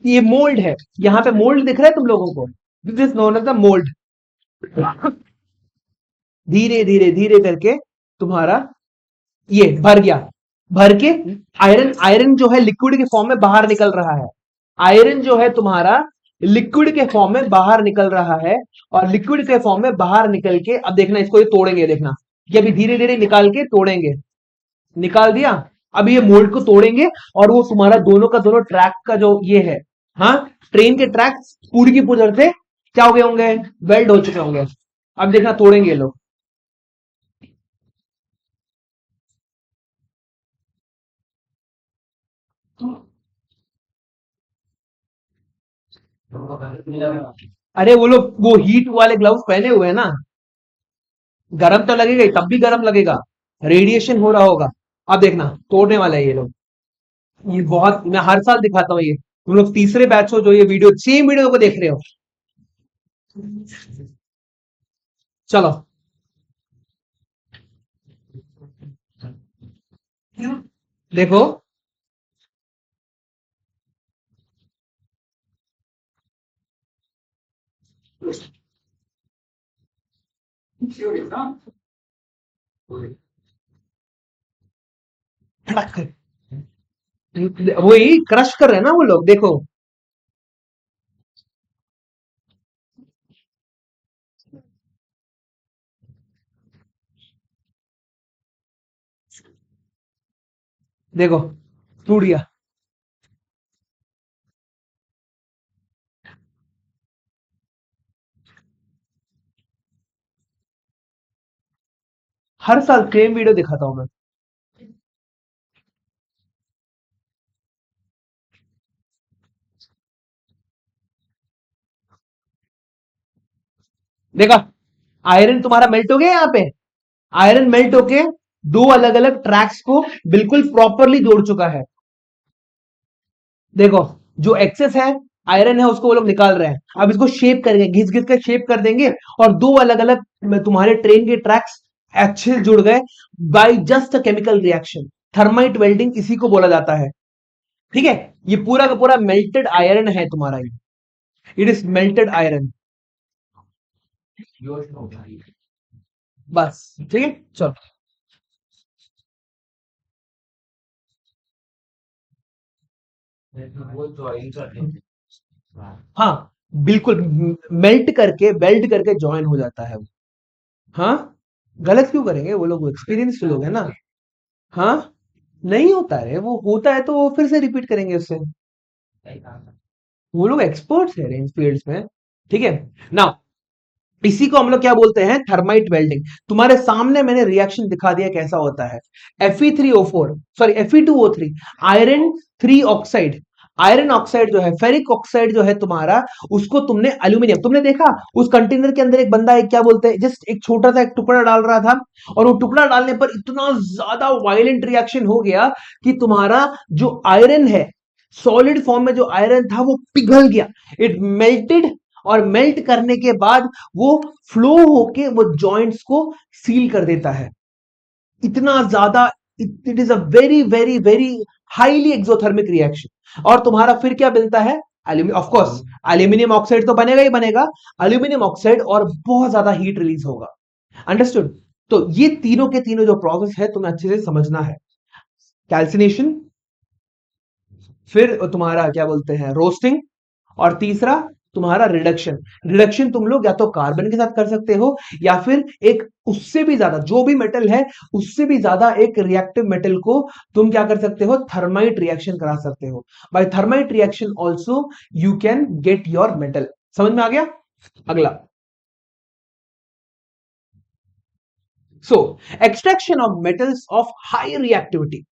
ये मोल्ड है, यहाँ पे मोल्ड दिख रहा है तुम लोगों को, this is known as the mould. धीरे धीरे धीरे करके तुम्हारा ये भर गया, भर के आयरन आयरन जो है लिक्विड के फॉर्म में बाहर निकल रहा है। आयरन जो है तुम्हारा लिक्विड के फॉर्म में बाहर निकल रहा है, और लिक्विड के फॉर्म में बाहर निकल के अब देखना इसको, ये तोड़ेंगे, देखना ये अभी धीरे धीरे निकाल के तोड़ेंगे। निकाल दिया, अब ये मोल्ड को तोड़ेंगे, और वो तुम्हारा दोनों का दोनों ट्रैक का जो ये है, हाँ, ट्रेन के ट्रैक पूरी की पूरी तरह से क्या हो गए होंगे, वेल्ड हो चुके होंगे। अब देखना तोड़ेंगे ये लोग। अरे वो लोग वो हीट वाले ग्लव्स पहने हुए हैं ना, गरम तो लगेगा ही, तब भी गरम लगेगा, रेडिएशन हो रहा होगा। अब देखना तोड़ने वाला है ये लोग। ये बहुत, मैं हर साल दिखाता हूँ ये, तुम लोग तीसरे बैच हो जो ये वीडियो, सेम वीडियो को देख रहे हो। चलो, देखो धड़क कर वही क्रश कर रहे हैं ना वो लोग, देखो। देखो टूट गया। हर साल सेम वीडियो दिखाता हूं मैं। देखा, आयरन तुम्हारा मेल्ट हो गया यहाँ पे। आयरन मेल्ट होके दो अलग अलग ट्रैक्स को बिल्कुल प्रॉपरली जोड़ चुका है। देखो, जो एक्सेस है आयरन है उसको वो लोग निकाल रहे हैं। अब इसको शेप करेंगे, घिस घिस कर शेप कर देंगे, और दो अलग अलग तुम्हारे ट्रेन के ट्रैक्स अच्छे से जुड़ गए by just a chemical reaction. Thermite welding इसी को बोला जाता है। ठीक है, ये पूरा का पूरा मेल्टेड आयरन है तुम्हारा, ये इट इज मेल्टेड आयरन। बस ठीक है, चलो। हाँ, बिल्कुल, मेल्ट करके वेल्ड करके ज्वाइन हो जाता है वो। हाँ, गलत क्यों करेंगे, वो लोग एक्सपीरियंस लोग हैं ना। हाँ, नहीं होता है, वो होता है तो वो फिर से रिपीट करेंगे उससे। वो लोग एक्सपर्ट्स हैं इन फील्ड्स में। ठीक है ना। इसी को हम लोग क्या बोलते हैं, थर्माइट वेल्डिंग। तुम्हारे सामने मैंने रिएक्शन दिखा दिया कैसा होता है। Fe3O4, sorry Fe2O3, iron 3 oxide. Iron oxide जो है, फेरिक ऑक्साइड जो है तुम्हारा, उसको तुमने एल्यूमिनियम, तुमने देखा उस कंटेनर के अंदर एक बंदा, एक क्या बोलते हैं, जस्ट एक छोटा सा एक टुकड़ा डाल रहा था, और वो टुकड़ा डालने पर इतना ज्यादा वायलेंट रिएक्शन हो गया कि तुम्हारा जो आयरन है, सॉलिड फॉर्म में जो आयरन था वो पिघल गया। इट मेल्टेड, और मेल्ट करने के बाद वो फ्लो होके वो जॉइंट्स को सील कर देता है। इतना ज्यादा, it is a very very very highly exothermic reaction. और तुम्हारा फिर क्या मिलता है, aluminium, of course aluminium oxide तो बनेगा ही बनेगा। एल्यूमिनियम ऑक्साइड, और बहुत ज्यादा हीट रिलीज होगा। अंडरस्टूड। तो ये तीनों के तीनों जो प्रोसेस है तुम्हें अच्छे से समझना है। कैल्सिनेशन, फिर तुम्हारा क्या बोलते हैं रोस्टिंग, और तीसरा तुम्हारा रिडक्शन। रिडक्शन तुम लोग या तो कार्बन के साथ कर सकते हो, या फिर एक उससे भी ज्यादा, जो भी मेटल है उससे भी ज्यादा एक रिएक्टिव मेटल को तुम क्या कर सकते हो, थर्माइट रिएक्शन करा सकते हो। By thermite reaction also you can get your metal. समझ में आ गया। अगला, so extraction of metals of high reactivity.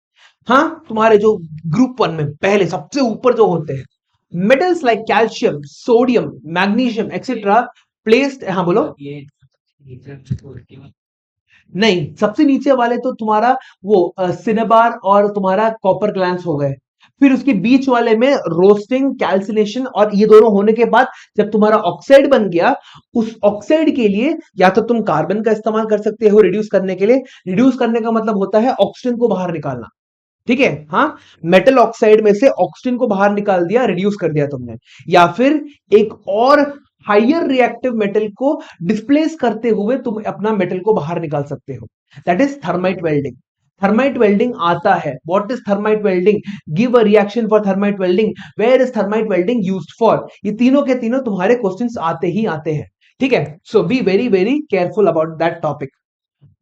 हाँ, तुम्हारे जो ग्रुप वन में पहले सबसे ऊपर जो होते हैं, metals like calcium, sodium, magnesium etcetera placed, हाँ बोलो। नहीं, सबसे नीचे वाले तो तुम्हारा वो सिनेबार और तुम्हारा कॉपर ग्लैंस हो गए। फिर उसके बीच वाले में रोस्टिंग, कैल्सिनेशन, और ये दोनों होने के बाद जब तुम्हारा ऑक्साइड बन गया, उस ऑक्साइड के लिए या तो तुम कार्बन का इस्तेमाल कर सकते हो रिड्यूस करने के लिए। रिड्यूस करने का मतलब होता है ऑक्सीजन को बाहर निकालना। ठीक है, हाँ, मेटल ऑक्साइड में से ऑक्सीजन को बाहर निकाल दिया, रिड्यूस कर दिया तुमने। या फिर एक और हायर रिएक्टिव मेटल को डिस्प्लेस करते हुए तुम अपना मेटल को बाहर निकाल सकते हो। That is thermite welding. Thermite welding आता है, what is thermite welding, give a reaction for thermite welding, where is thermite welding used for. ये तीनों के तीनों तुम्हारे क्वेश्चंस आते ही आते हैं। ठीक है, so be very very careful about that topic.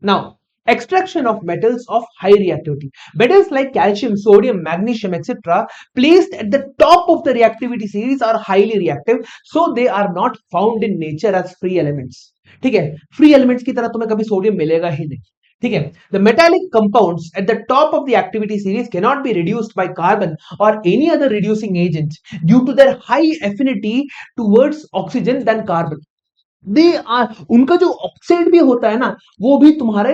Now, extraction of metals of high reactivity. Metals like calcium, sodium, magnesium, etc., placed at the top of the reactivity series are highly reactive, so they are not found in nature as free elements. ठीक है, free elements की तरह तुम्हें कभी sodium मिलेगा ही नहीं। ठीक है, the metallic compounds at the top of the activity series cannot be reduced by carbon or any other reducing agent due to their high affinity towards oxygen than carbon. They are, उनका जो oxide भी होता है ना, वो भी तुम्हारे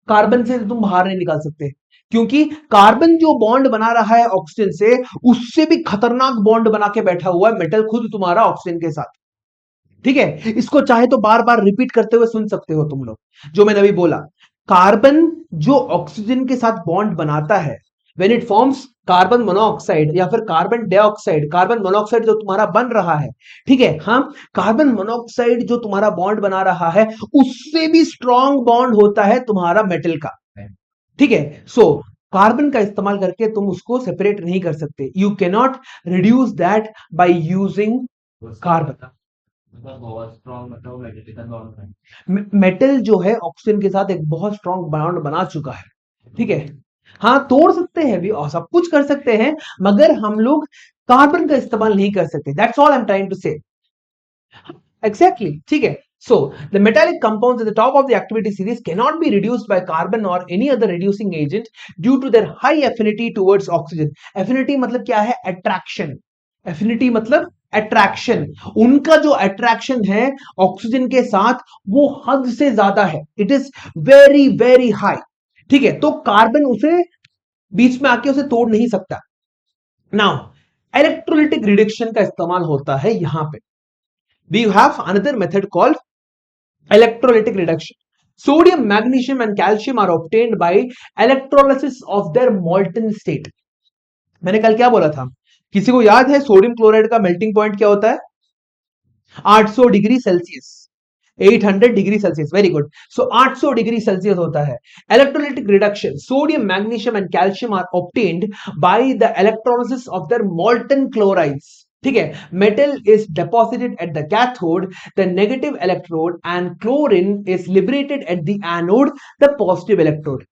carbon से तुम बाहर नहीं निकाल सकते, क्योंकि कार्बन जो बॉन्ड बना रहा है ऑक्सीजन से, उससे भी खतरनाक बॉन्ड बना के बैठा हुआ है मेटल खुद तुम्हारा ऑक्सीजन के साथ। ठीक है, इसको चाहे तो बार बार रिपीट करते हुए सुन सकते हो तुम लोग, जो मैंने अभी बोला। कार्बन जो ऑक्सीजन के साथ बॉन्ड बनाता है, when it forms carbon monoxide या फिर कार्बन डाइऑक्साइड, कार्बन मोनोऑक्साइड जो तुम्हारा बन रहा है, ठीक है, हाँ, कार्बन मोनोऑक्साइड जो तुम्हारा बॉन्ड बना रहा है उससे भी स्ट्रॉन्ग बॉन्ड होता है तुम्हारा मेटल का, ठीक है। सो कार्बन का इस्तेमाल करके तुम उसको सेपरेट नहीं कर सकते, you cannot reduce that by using carbon. Metal जो है ऑक्सीजन के साथ एक बहुत स्ट्रॉन्ग बॉन्ड बना चुका है, ठीक है, हाँ, तोड़ सकते हैं भी और सब कुछ कर सकते हैं, मगर हम लोग कार्बन का इस्तेमाल नहीं कर सकते, that's all I am trying to say. Exactly, ठीक है। So the metallic compounds at the top of the activity series cannot be reduced by carbon or any other reducing agent due to their high affinity towards oxygen. Affinity मतलब क्या है? Attraction. Affinity मतलब attraction. उनका जो attraction है oxygen के साथ वो हद से ज्यादा है, it is very very high, ठीक है, तो कार्बन उसे बीच में आके उसे तोड़ नहीं सकता। नाउ इलेक्ट्रोलिटिक रिडक्शन का इस्तेमाल होता है यहां पे। We have another method called electrolytic reduction. Sodium, magnesium and calcium are obtained by electrolysis of their molten state. मैंने कल क्या बोला था? किसी को याद है सोडियम क्लोराइड का मेल्टिंग पॉइंट क्या होता है? 800 degree Celsius, 800 degree Celsius, very good. So 800 degree Celsius होता है। Electrolytic reduction, sodium, magnesium and calcium are obtained by the electrolysis of their molten chlorides, ठीक है। Metal is deposited at the cathode, the negative electrode, and chlorine is liberated at the anode, the positive electrode.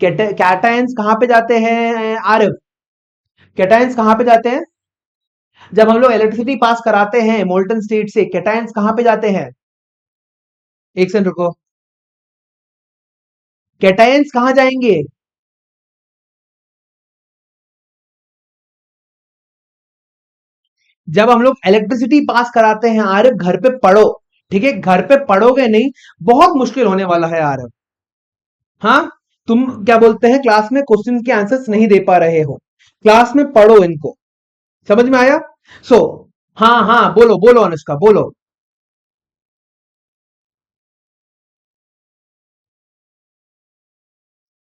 Cations कहां पे जाते हैं Aarav? Cations कहां पे जाते हैं? जब हम लोग इलेक्ट्रिसिटी पास कराते हैं मोल्टन स्टेट से, कैटायंस कहां पे जाते हैं? एक सेकंड रुको, कैटायंस कहां जाएंगे? जब हम लोग इलेक्ट्रिसिटी पास कराते हैं आरव, घर पे पढ़ो, ठीक है, घर पे पढ़ोगे नहीं, बहुत मुश्किल होने वाला है आरव। हाँ, तुम क्या बोलते हैं क्लास में क्वेश्चन के आंसर्स नहीं दे पा रहे हो, क्लास में पढ़ो इनको, समझ में आया? सो हाँ हाँ, बोलो बोलो अनुष्का, बोलो।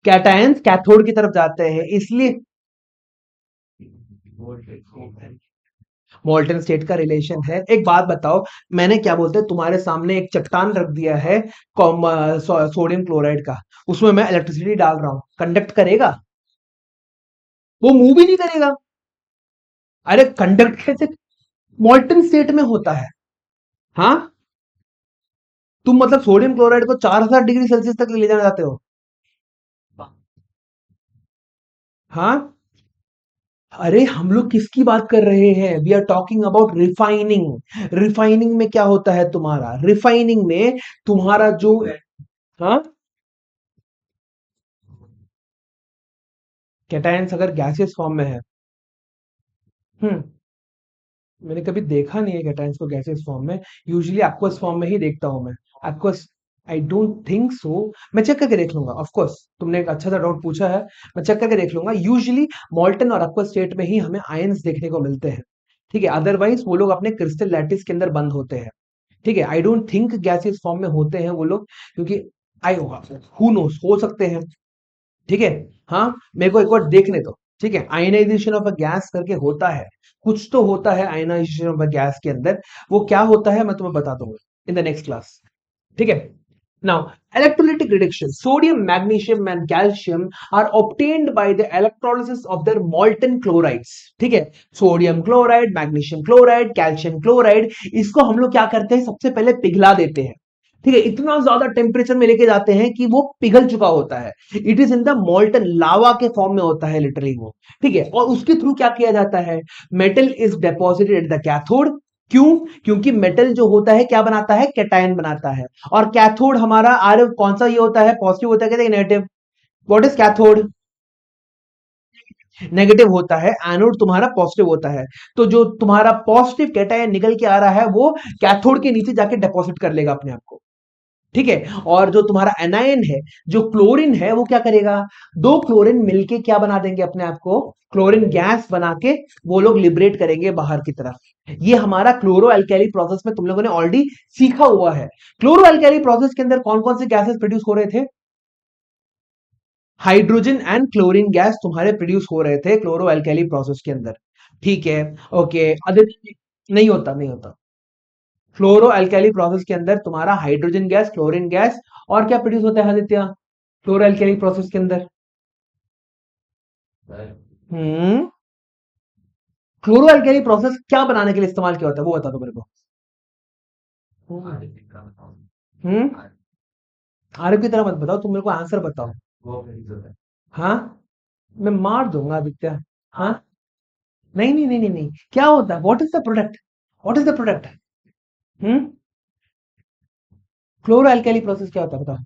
कैटायंस कैथोड की तरफ जाते हैं इसलिए मोल्टन स्टेट का रिलेशन है। एक बात बताओ, मैंने क्या बोलते हैं तुम्हारे सामने एक चट्टान रख दिया है सोडियम क्लोराइड का, उसमें मैं इलेक्ट्रिसिटी डाल रहा हूं, कंडक्ट करेगा? वो मूव भी नहीं करेगा। अरे कंडक्ट कैसे? मोल्टन स्टेट में होता है। हाँ, तुम मतलब सोडियम क्लोराइड को 4000 डिग्री सेल्सियस तक ले जाना चाहते हो? हाँ, अरे हम लोग किसकी बात कर रहे हैं? We are talking about refining. Refining में क्या होता है तुम्हारा? रिफाइनिंग में तुम्हारा जो, हाँ, कैटायंस अगर गैसियस फॉर्म में है, हम्म, मैंने कभी देखा नहीं है कैटायंस को गैसियस फॉर्म में, यूजुअली एक्वस फॉर्म में ही देखता हूं मैं। Aqueous, I don't think so, मैं चेक करके देख लूंगा। ऑफ कोर्स तुमने एक अच्छा सा डाउट पूछा है, मैं चेक करके देख लूंगा। यूजुअली मॉल्टन और एक्वस स्टेट में ही हमें आयंस देखने को मिलते हैं, ठीक है, अदरवाइज वो लोग अपने क्रिस्टल लैटिस के अंदर बंद होते हैं, ठीक है। I don't think gaseous form में होते हैं वो लोग, क्योंकि आई, हु नोस, हो सकते हैं, ठीक है। हाँ, मेरे को एक बार देखने दो, ठीक है। आयनाइजेशन ऑफ अ गैस करके होता है, कुछ तो होता है आयनाइजेशन ऑफ अ गैस के अंदर, वो क्या होता है मैं तुम्हें बता दूंगा इन द नेक्स्ट क्लास, ठीक है। Now, electrolytic reduction. Sodium, magnesium and calcium are obtained by the electrolysis of their molten chlorides. ठीक है, sodium chloride, magnesium chloride, calcium chloride, इसको हम लोग क्या करते हैं, सबसे पहले पिघला देते हैं, ठीक है, इतना ज्यादा टेम्परेचर में लेके जाते हैं कि वो पिघल चुका होता है, it is in the molten lava के फॉर्म में होता है लिटरली वो, ठीक है। और उसके थ्रू क्या किया जाता है, metal is deposited at the cathode. क्यों? क्योंकि मेटल जो होता है क्या बनाता है, कैटायन बनाता है, और कैथोड हमारा आर कौन सा ये होता है, पॉजिटिव होता है क्या negative? What is cathode? Negative होता है। एनोड तुम्हारा पॉजिटिव होता है। तो जो तुम्हारा पॉजिटिव कैटायन निकल के आ रहा है वो कैथोड के नीचे जाके डिपॉजिट कर लेगा अपने आप को, ठीक है। और जो तुम्हारा एनायन है, जो क्लोरीन है, वो क्या करेगा, दो क्लोरीन मिलके क्या बना देंगे अपने आप को, क्लोरीन गैस बना के वो लोग लिबरेट करेंगे बाहर की तरफ। ये हमारा क्लोरो अल्कैली प्रोसेस में तुम लोगों ने ऑलरेडी सीखा हुआ है। क्लोरो अल्कैली प्रोसेस के अंदर कौन कौन से गैसेस प्रोड्यूस हो रहे थे? हाइड्रोजन एंड क्लोरीन गैस तुम्हारे प्रोड्यूस हो रहे थे क्लोरो अल्कली प्रोसेस के अंदर। ठीक है। ओके। आदित्य, नहीं होता, नहीं होता। क्लोरो अल्कली प्रोसेस के अंदर तुम्हारा हाइड्रोजन गैस, क्लोरीन गैस और क्या प्रोड्यूस होता है आदित्य, क्लोरो अल्कली प्रोसेस के अंदर? हम्म। क्लोरो अल्कली प्रोसेस क्या बनाने के लिए इस्तेमाल किया होता है वो बता दो मेरे को। हम्म। आरब की तरह मत बताओ, तुम मेरे को आंसर बताओ। हाँ, मैं मार दूंगा आदित्य। हाँ। नहीं नहीं नहीं नहीं नहीं, क्या होता है, what is the product, what is the product? Hmm. Chloro alkali process क्या होता है बताओ।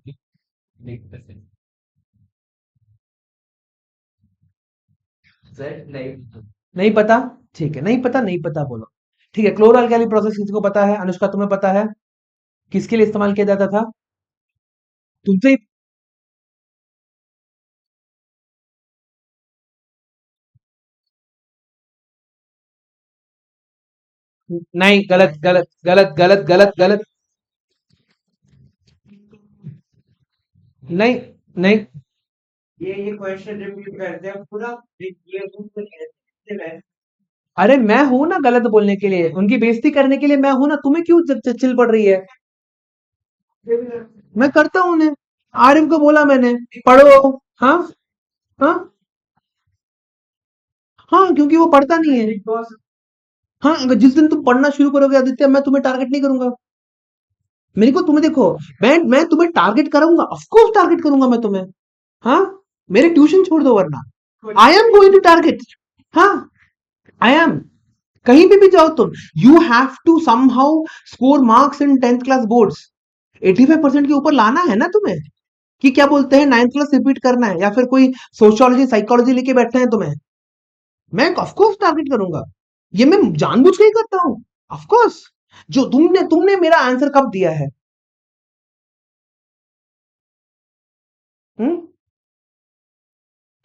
नहीं पता? ठीक है, नहीं पता, नहीं पता बोलो। ठीक है, क्लोरो अल्कली प्रोसेस किसी को पता है? अनुष्का तुम्हें पता है किसके लिए इस्तेमाल किया जाता था? तुमसे नहीं, गलत गलत गलत गलत गलत गलत। नहीं नहीं। ये क्वेश्चन रिपीट करते हैं पूरा। ये अरे मैं हूं ना गलत बोलने के लिए, उनकी बेइज्जती करने के लिए मैं हूं ना, तुम्हें क्यों चिल पड़ रही है? मैं करता हूं उन्हें। आरिफ को बोला मैंने, पढ़ो। हाँ। हाँ। हाँ, क्योंकि वो पढ़ता नहीं है। हाँ, अगर जिस दिन तुम पढ़ना शुरू करोगे आदित्य, मैं तुम्हें टारगेट नहीं करूंगा। मेरे को तुम्हें देखो, मैं तुम्हें टारगेट करूंगा, ऑफ कोर्स टारगेट करूंगा मैं तुम्हें। हाँ। मेरे ट्यूशन छोड़ दो वरना। I am going to target. हाँ। I am. कहीं पे भी जाओ तुम, you have to somehow score marks in 10th class boards. 85% के ऊपर लाना है ना तुम्हें, कि क्या बोलते हैं 9th क्लास रिपीट करना है, या फिर कोई सोशियोलॉजी साइकोलॉजी लेके बैठे हैं तुम्हें? मैं ऑफ कोर्स टारगेट करूंगा। ये मैं जानबूझ के ही करता हूँ। Of course. जो तुमने तुमने मेरा आंसर कब दिया है? हम्म।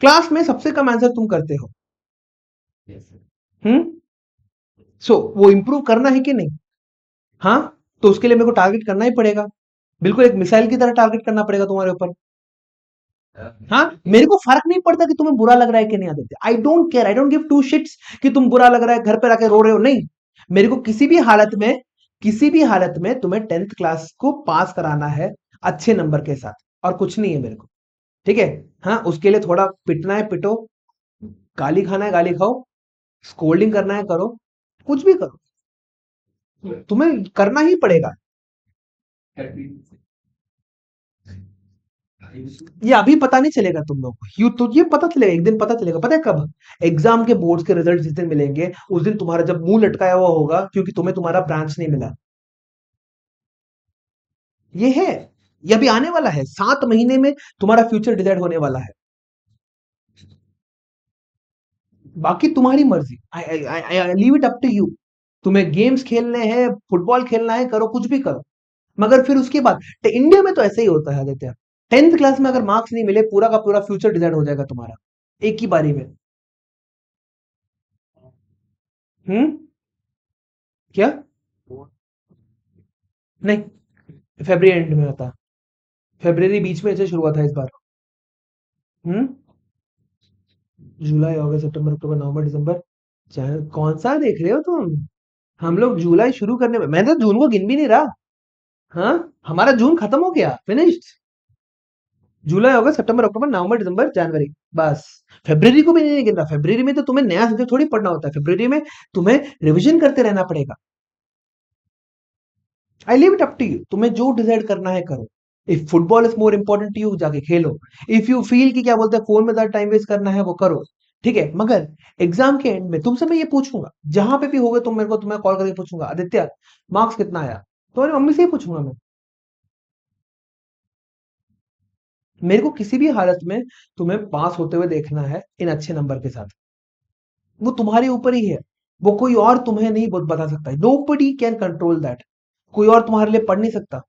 क्लास में सबसे कम आंसर तुम करते हो। हम्म। सो वो इंप्रूव करना है कि नहीं? हाँ। तो उसके लिए मेरे को टारगेट करना ही पड़ेगा, बिल्कुल एक मिसाइल की तरह टारगेट करना पड़ेगा तुम्हारे ऊपर। हाँ, मेरे को फर्क नहीं पड़ता कि तुम्हें बुरा लग रहा है कि नहीं Aditya, I don't care, I don't give two shits कि तुम बुरा लग रहा है घर पे आके रो रहे हो, नहीं। मेरे को किसी भी हालत में तुम्हें 10th क्लास को पास कराना है अच्छे नंबर के साथ, और कुछ नहीं है मेरे को। ठीक है। हाँ, उसके लिए थोड़ा पिटना है पिटो, गाली खाना है गाली खाओ, स्कोल्डिंग करना है करो, कुछ भी करो, तुम्हें करना ही पड़ेगा। ये अभी पता नहीं चलेगा तुम लोग को, यू तो ये पता चलेगा एक दिन, पता चलेगा, पता है कब? एग्जाम के बोर्ड्स के रिजल्ट जिस दिन मिलेंगे, उस दिन तुम्हारा जब मुंह लटकाया हुआ होगा क्योंकि तुम्हें तुम्हारा ब्रांच नहीं मिला। ये है, ये अभी आने वाला है, 7 महीने में तुम्हारा फ्यूचर डिसाइड होने वाला है। बाकी तुम्हारी मर्जी, I leave it up to you. तुम्हें गेम्स खेलने हैं, फुटबॉल खेलना है, करो, कुछ भी करो। मगर फिर उसके बाद इंडिया में तो ऐसे ही होता है आदित्य, 10th क्लास में अगर मार्क्स नहीं मिले, पूरा का पूरा फ्यूचर डिसाइड हो जाएगा तुम्हारा एक ही बारी में। हम्म। क्या? नहीं, फरवरी एंड में होता, फरवरी बीच में से शुरू हुआ था इस बार। हम्म। जुलाई अगस्त सितंबर अक्टूबर नवंबर दिसंबर, कौन सा देख रहे हो तुम? हम लोग जुलाई शुरू करने में, मैं तो जून को गिन भी नहीं रहा। हाँ, हमारा जून खत्म हो गया, फिनिश्ड। जुलाई अगस्त सितंबर अक्टूबर नवंबर दिसंबर जनवरी, बस। फरवरी को भी नहीं गिन रहा, फरवरी में तो तुम्हें नया सब्जेक्ट थोड़ी पढ़ना होता है, फरवरी में तुम्हें रिवीजन करते रहना पड़ेगा। I leave it up to you, तुम्हें जो डिसाइड करना है करो। If football is more important to you, जाके खेलो। इफ यू फील कि क्या बोलते हैं फोन में ज्यादा टाइम वेस्ट करना है, वो करो। ठीक है, मगर एग्जाम के एंड में तुमसे मैं ये पूछूंगा, जहां पे भी होगे तुम मेरे को, तुम्हें कॉल करके पूछूंगा, आदित्य मार्क्स कितना आया? तुम्हारी मम्मी से ही पूछूंगा मैं। मेरे को किसी भी हालत में तुम्हें पास होते हुए देखना है इन अच्छे नंबर के साथ। वो तुम्हारे ऊपर ही है, वो कोई और तुम्हें नहीं बता सकता, nobody can control that. कोई और तुम्हारे लिए पढ़ नहीं सकता।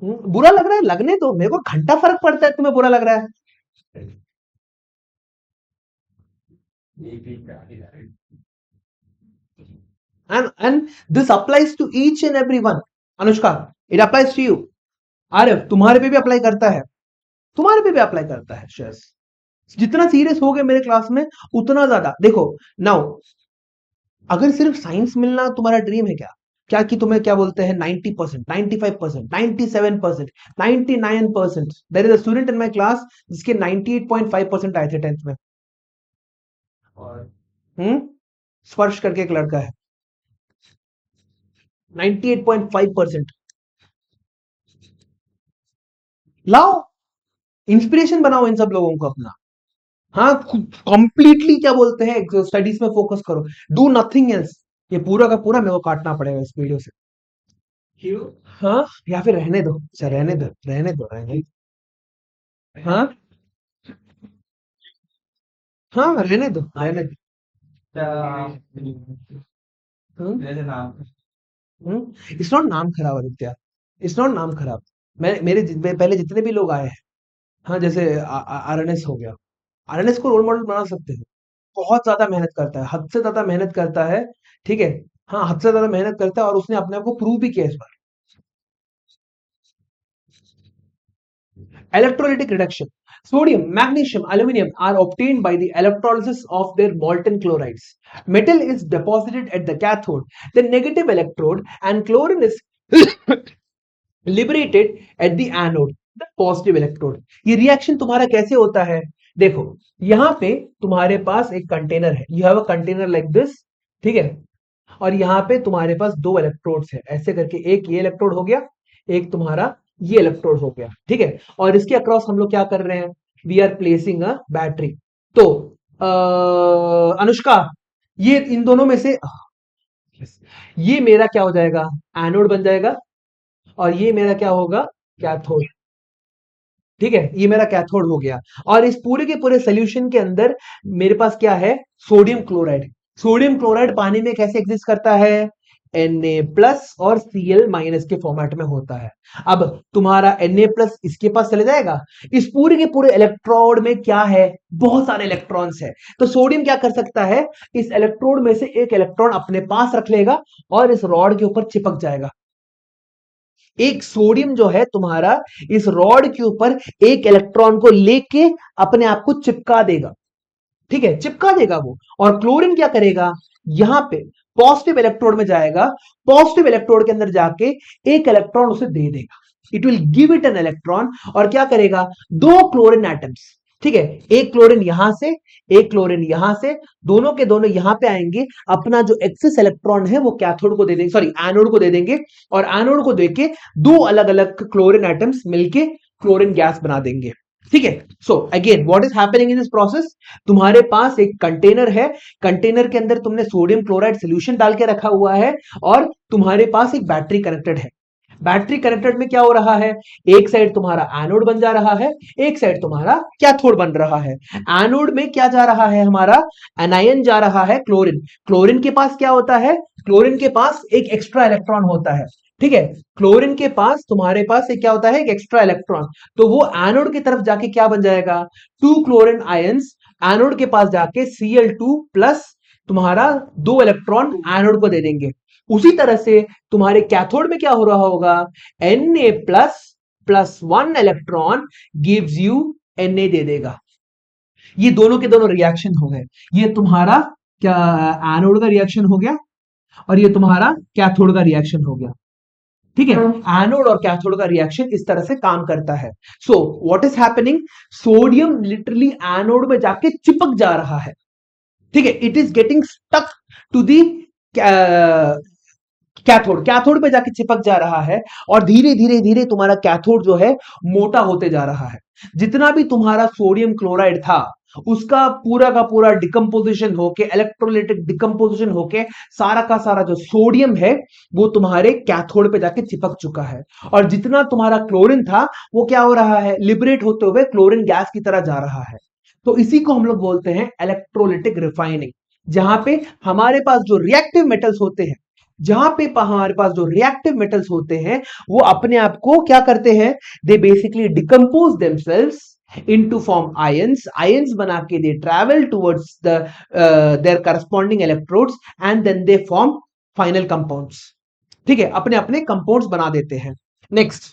बुरा लग रहा है, लगने दो, मेरे को घंटा फर्क पड़ता है तुम्हें बुरा लग रहा है। And this applies to each and every one, Anushka, it applies to you. Arif तुम्हारे पे भी अप्लाई करता है, तुम्हारे पे भी अप्लाई करता है शेयर्स। जितना सीरियस हो गए मेरे क्लास में उतना ज्यादा देखो। नाउ अगर सिर्फ साइंस मिलना तुम्हारा ड्रीम है क्या, क्या कि तुम्हें क्या बोलते हैं 90%, 95%, 97%, 99%। There is a student in my class जिसके 98.5% आए थे 10th में। हम्म स्पर्श करके एक लड़का है, 98.5%। लाओ, इंस्पिरेशन बनाओ इन सब लोगों को अपना। हाँ, कंप्लीटली क्या बोलते हैं स्टडीज में फोकस करो, डू नथिंग एल्स। ये पूरा का पूरा मेरे को काटना पड़ेगा इस वीडियो से। क्यों? हाँ, या फिर रहने दो, अच्छा रहने दो, रहने दो, रहने दो। हाँ हाँ, रहने दो, रहने दो। इट्स नॉट नाम खराब आदित्य, इट्स नॉट नाम खराब। पहले जितने भी लोग आए हैं, हाँ जैसे आरएनएस हो गया, आरएनएस को रोल मॉडल बना सकते हैं। बहुत ज्यादा मेहनत करता है, हद से ज्यादा मेहनत करता है। ठीक है, हाँ हद से ज्यादा मेहनत करता है और उसने अपने आप को प्रूव भी किया इस बार। Electrolytic reduction. Sodium, magnesium, aluminum are obtained by the electrolysis of their molten chlorides. Metal is deposited at the cathode, the negative electrode, and chlorine is liberated at the anode, the positive electrode. ये reaction तुम्हारा कैसे होता है? देखो, यहां पे तुम्हारे पास एक कंटेनर है, you have a container like this, ठीक है, और यहाँ पे तुम्हारे पास दो इलेक्ट्रोड्स है ऐसे करके, एक ये इलेक्ट्रोड हो गया, एक तुम्हारा ये इलेक्ट्रोड हो गया, ठीक है, और इसके अक्रॉस हम लोग क्या कर रहे हैं, we are placing a battery. तो अनुष्का, ये इन दोनों में से ये मेरा क्या हो जाएगा, एनोड बन जाएगा, और ये मेरा क्या होगा, कैथोड। ठीक है, ये मेरा कैथोड हो गया। और इस पूरे के पूरे सोल्यूशन के अंदर मेरे पास क्या है, सोडियम क्लोराइड। सोडियम क्लोराइड पानी में कैसे एग्जिस्ट करता है, Na प्लस और Cl माइनस के फॉर्मेट में होता है। अब तुम्हारा Na प्लस इसके पास चले जाएगा, इस पूरे के पूरे इलेक्ट्रोड में क्या है, बहुत सारे इलेक्ट्रॉन्स है। तो सोडियम क्या कर सकता है, इस इलेक्ट्रोड में से एक इलेक्ट्रॉन अपने पास रख लेगा और इस रॉड के ऊपर चिपक जाएगा। एक सोडियम जो है तुम्हारा इस रॉड के ऊपर एक इलेक्ट्रॉन को लेके अपने आप को चिपका देगा, ठीक है, चिपका देगा वो। और क्लोरीन क्या करेगा, यहां पे पॉजिटिव इलेक्ट्रोड में जाएगा, पॉजिटिव इलेक्ट्रोड के अंदर जाके एक इलेक्ट्रॉन उसे दे देगा, it will give it an electron. और क्या करेगा, दो क्लोरीन एटम्स, ठीक है, एक क्लोरीन यहां से, एक क्लोरीन यहां से, दोनों के दोनों यहां पे आएंगे, अपना जो एक्सेस इलेक्ट्रॉन है वो कैथोड को दे देंगे, सॉरी एनोड को दे देंगे, और एनोड को देके दो अलग अलग क्लोरीन एटम्स मिलके क्लोरीन गैस बना देंगे। ठीक है, so again what is happening in this process, तुम्हारे पास एक कंटेनर है, कंटेनर के अंदर तुमने सोडियम क्लोराइड सॉल्यूशन डाल के रखा हुआ है, और तुम्हारे पास एक बैटरी कनेक्टेड है। बैटरी कनेक्टेड में क्या हो रहा है, एक साइड तुम्हारा एनोड बन जा रहा है, एक साइड तुम्हारा कैथोड बन रहा है। एनोड में क्या जा रहा है, हमारा एनायन जा रहा है, क्लोरीन। क्लोरीन के पास क्या होता है, क्लोरीन के पास एक एक्स्ट्रा इलेक्ट्रॉन होता है, ठीक है, क्लोरीन के पास तुम्हारे पास एक क्या होता है, एक एक्स्ट्रा इलेक्ट्रॉन। तो वो एनोड की तरफ जाके क्या बन जाएगा, टू क्लोरीन आयंस एनोड के पास जाके Cl2 प्लस तुम्हारा दो इलेक्ट्रॉन एनोड को दे देंगे। उसी तरह से तुम्हारे कैथोड में क्या हो रहा होगा, Na plus plus one electron gives you Na दे देगा। ये दोनों के दोनों रिएक्शन हो गए, ये तुम्हारा क्या एनोड का रिएक्शन हो गया, और ये तुम्हारा कैथोड का रिएक्शन हो गया। ठीक है, एनोड और कैथोड का रिएक्शन इस तरह से काम करता है। So what is happening, sodium literally anode में जाके चिपक जा रहा है, ठीक है, it is getting stuck to the cathode, cathode पे जाके चिपक जा रहा है, और धीरे धीरे धीरे तुम्हारा कैथोड जो है मोटा होते जा रहा है। जितना भी तुम्हारा सोडियम क्लोराइड था उसका पूरा का पूरा डिकम्पोजिशन होके, इलेक्ट्रोलाइटिक डिकम्पोजिशन होके, सारा का सारा जो सोडियम है वो तुम्हारे कैथोड पे जाके चिपक चुका है। और जितना तुम्हारा क्लोरीन था वो क्या हो रहा है, लिबरेट होते हुए क्लोरीन गैस की तरह जा रहा है। तो इसी को हम लोग बोलते हैं इलेक्ट्रोलिटिक रिफाइनिंग। जहां पे हमारे पास जो रिएक्टिव मेटल्स होते हैं, जहां पे हमारे पास जो रिएक्टिव मेटल्स होते हैं वो अपने आप को क्या करते हैं, they basically decompose themselves into form ions, ions बना के they travel towards the their corresponding electrodes and then they form final compounds। ठीक है, अपने अपने कंपाउंड्स बना देते हैं। नेक्स्ट,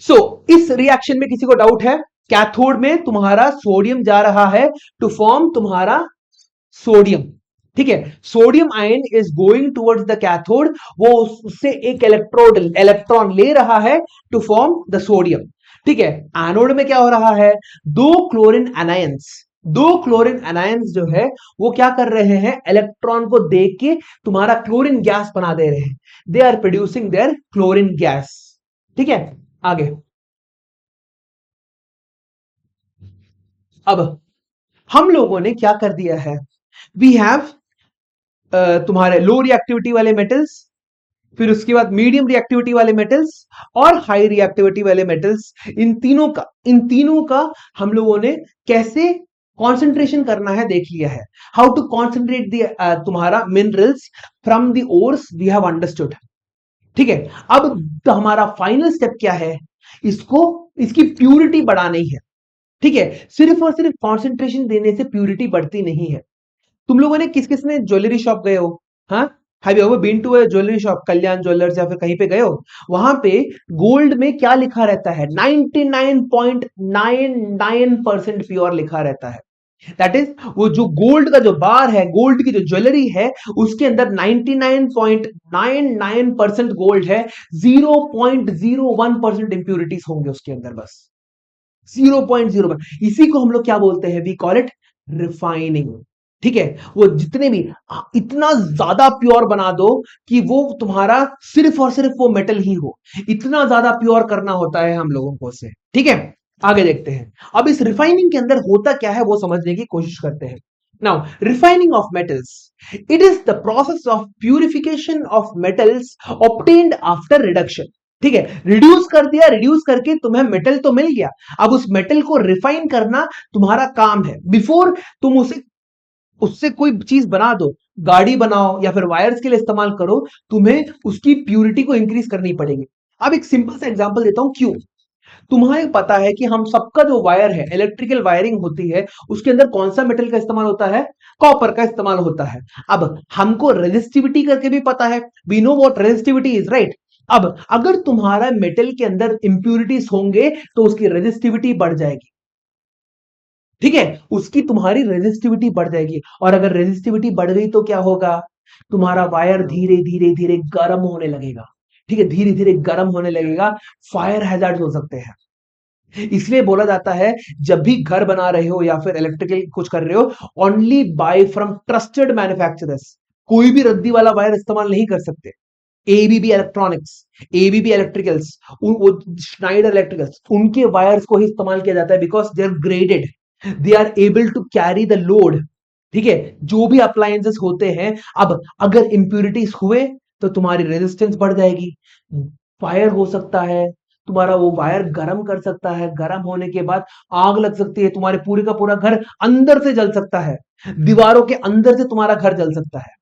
सो इस रिएक्शन में किसी को डाउट है? कैथोड में तुम्हारा सोडियम जा रहा है टू फॉर्म तुम्हारा सोडियम, ठीक है। Sodium ion is going towards the cathode, वो उससे एक इलेक्ट्रॉन ले रहा है टू फॉर्म द सोडियम, ठीक है। एनोड में क्या हो रहा है? दो क्लोरीन एनायंस, दो क्लोरीन एनायंस जो है वो क्या कर रहे हैं? इलेक्ट्रॉन को देख के तुम्हारा क्लोरीन गैस बना दे रहे हैं, they are producing their chlorine gas, ठीक है। आगे, अब हम लोगों ने क्या कर दिया है? वी हैव तुम्हारे लो रिएक्टिविटी वाले मेटल्स, फिर उसके बाद मीडियम रिएक्टिविटी वाले मेटल्स और हाई रिएक्टिविटी वाले मेटल्स, इन तीनों का हम लोगों ने कैसे कंसंट्रेशन करना है देख लिया है। हाउ टू कॉन्सेंट्रेट द तुम्हारा minerals from the ores we have understood, ठीक है। अब तो हमारा फाइनल स्टेप क्या है? इसको, इसकी प्यूरिटी बढ़ानी है, ठीक है। सिर्फ और सिर्फ कॉन्सेंट्रेशन देने से प्यूरिटी बढ़ती नहीं है। तुम लोगों ने किस किस ने ज्वेलरी शॉप गए हो? हाँ, have you ever been to a jewellery shop, Kalyan Jewellers या फिर कहीं पे गए हो? वहां पे गोल्ड में क्या लिखा रहता है? 99.99% प्योर लिखा रहता है। दैट इज, वो जो गोल्ड का जो बार है, गोल्ड की जो ज्वेलरी है, उसके अंदर 99.99% गोल्ड है, 0.01% इंप्यूरिटीज होंगे उसके अंदर, बस 0.01। इसी को हम लोग क्या बोलते हैं? वी कॉल इट रिफाइनिंग, ठीक है। वो जितने भी, इतना ज्यादा प्योर बना दो कि वो तुम्हारा सिर्फ और सिर्फ वो मेटल ही हो, इतना ज्यादा प्योर करना होता है हम लोगों को उसे, ठीक है। आगे देखते हैं। अब इस रिफाइनिंग के अंदर होता क्या है वो समझने की कोशिश करते हैं। Now, refining of metals, it is the process of purification of metals obtained after reduction, ठीक है। रिड्यूस कर दिया, रिड्यूस करके तुम्हें मेटल तो मिल गया, अब उस मेटल को रिफाइन करना तुम्हारा काम है। बिफोर तुम उसे, उससे कोई चीज बना दो, गाड़ी बनाओ या फिर वायर्स के लिए इस्तेमाल करो, तुम्हें उसकी प्यूरिटी को इंक्रीज करनी पड़ेगी। अब एक सिंपल सा एग्जांपल देता हूं, क्यों। तुम्हें पता है कि हम सबका जो वायर है, इलेक्ट्रिकल वायरिंग होती है, उसके अंदर कौन सा मेटल का इस्तेमाल होता है? कॉपर का इस्तेमाल होता है। अब हमको रेजिस्टिविटी करके भी पता है, we know what resistivity is, right. अब अगर तुम्हारा मेटल के अंदर इंप्यूरिटीज होंगे तो उसकी रेजिस्टिविटी बढ़ जाएगी, ठीक है। उसकी तुम्हारी रेजिस्टिविटी बढ़ जाएगी, और अगर रेजिस्टिविटी बढ़ गई तो क्या होगा? तुम्हारा वायर धीरे धीरे धीरे गर्म होने लगेगा, ठीक है, धीरे धीरे गर्म होने लगेगा, फायर हैजार्ड हो सकते हैं। इसलिए बोला जाता है, जब भी घर बना रहे हो या फिर इलेक्ट्रिकल कुछ कर रहे हो, only buy from trusted manufacturers, कोई भी रद्दी वाला वायर इस्तेमाल नहीं कर सकते। एबीबी इलेक्ट्रॉनिक्स, एबीबी इलेक्ट्रिकल्स, वो स्नाइडर इलेक्ट्रिकल्स, उनके वायर्स को ही इस्तेमाल किया जाता है, because they are graded, they are able to carry the load, ठीक है। जो भी अप्लायंसेस होते हैं, अब अगर इंप्यूरिटीज हुए तो तुम्हारी रेजिस्टेंस बढ़ जाएगी, फायर हो सकता है, तुम्हारा वो वायर गर्म कर सकता है, गर्म होने के बाद आग लग सकती है, तुम्हारे पूरे का पूरा घर अंदर से जल सकता है, दीवारों के अंदर से तुम्हारा घर जल सकता है।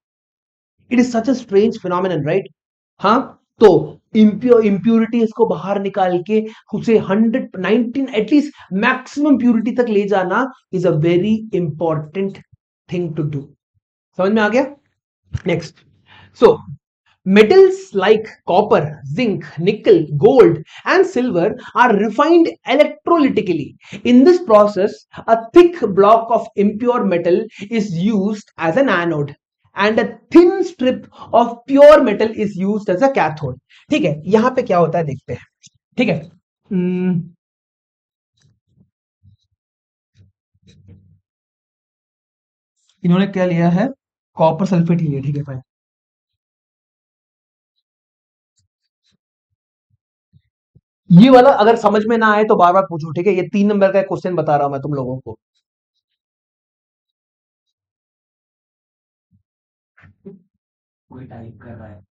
It is such a strange phenomenon, right. हाँ, तो इंप्यूरिटीज को बाहर निकाल के उसे 119 एटलीस्ट मैक्सिमम प्यूरिटी तक ले जाना is a very important thing to do. समझ में आ गया? Next, so metals like copper, zinc, nickel, gold, and silver are refined electrolytically. In this process, a thick block of impure metal is used as an anode, and a thin strip of pure metal is used as a cathode. ठीक है, यहां पे क्या होता है देखते हैं, ठीक है। हम्म, इन्होंने क्या लिया है? कॉपर सल्फेट ही लिया, ठीक है भाई। ये वाला अगर समझ में ना आए तो बार बार पूछो, ठीक है। ये 3 नंबर का क्वेश्चन बता रहा हूं मैं तुम लोगों को। कोई टाइप कर रहा है।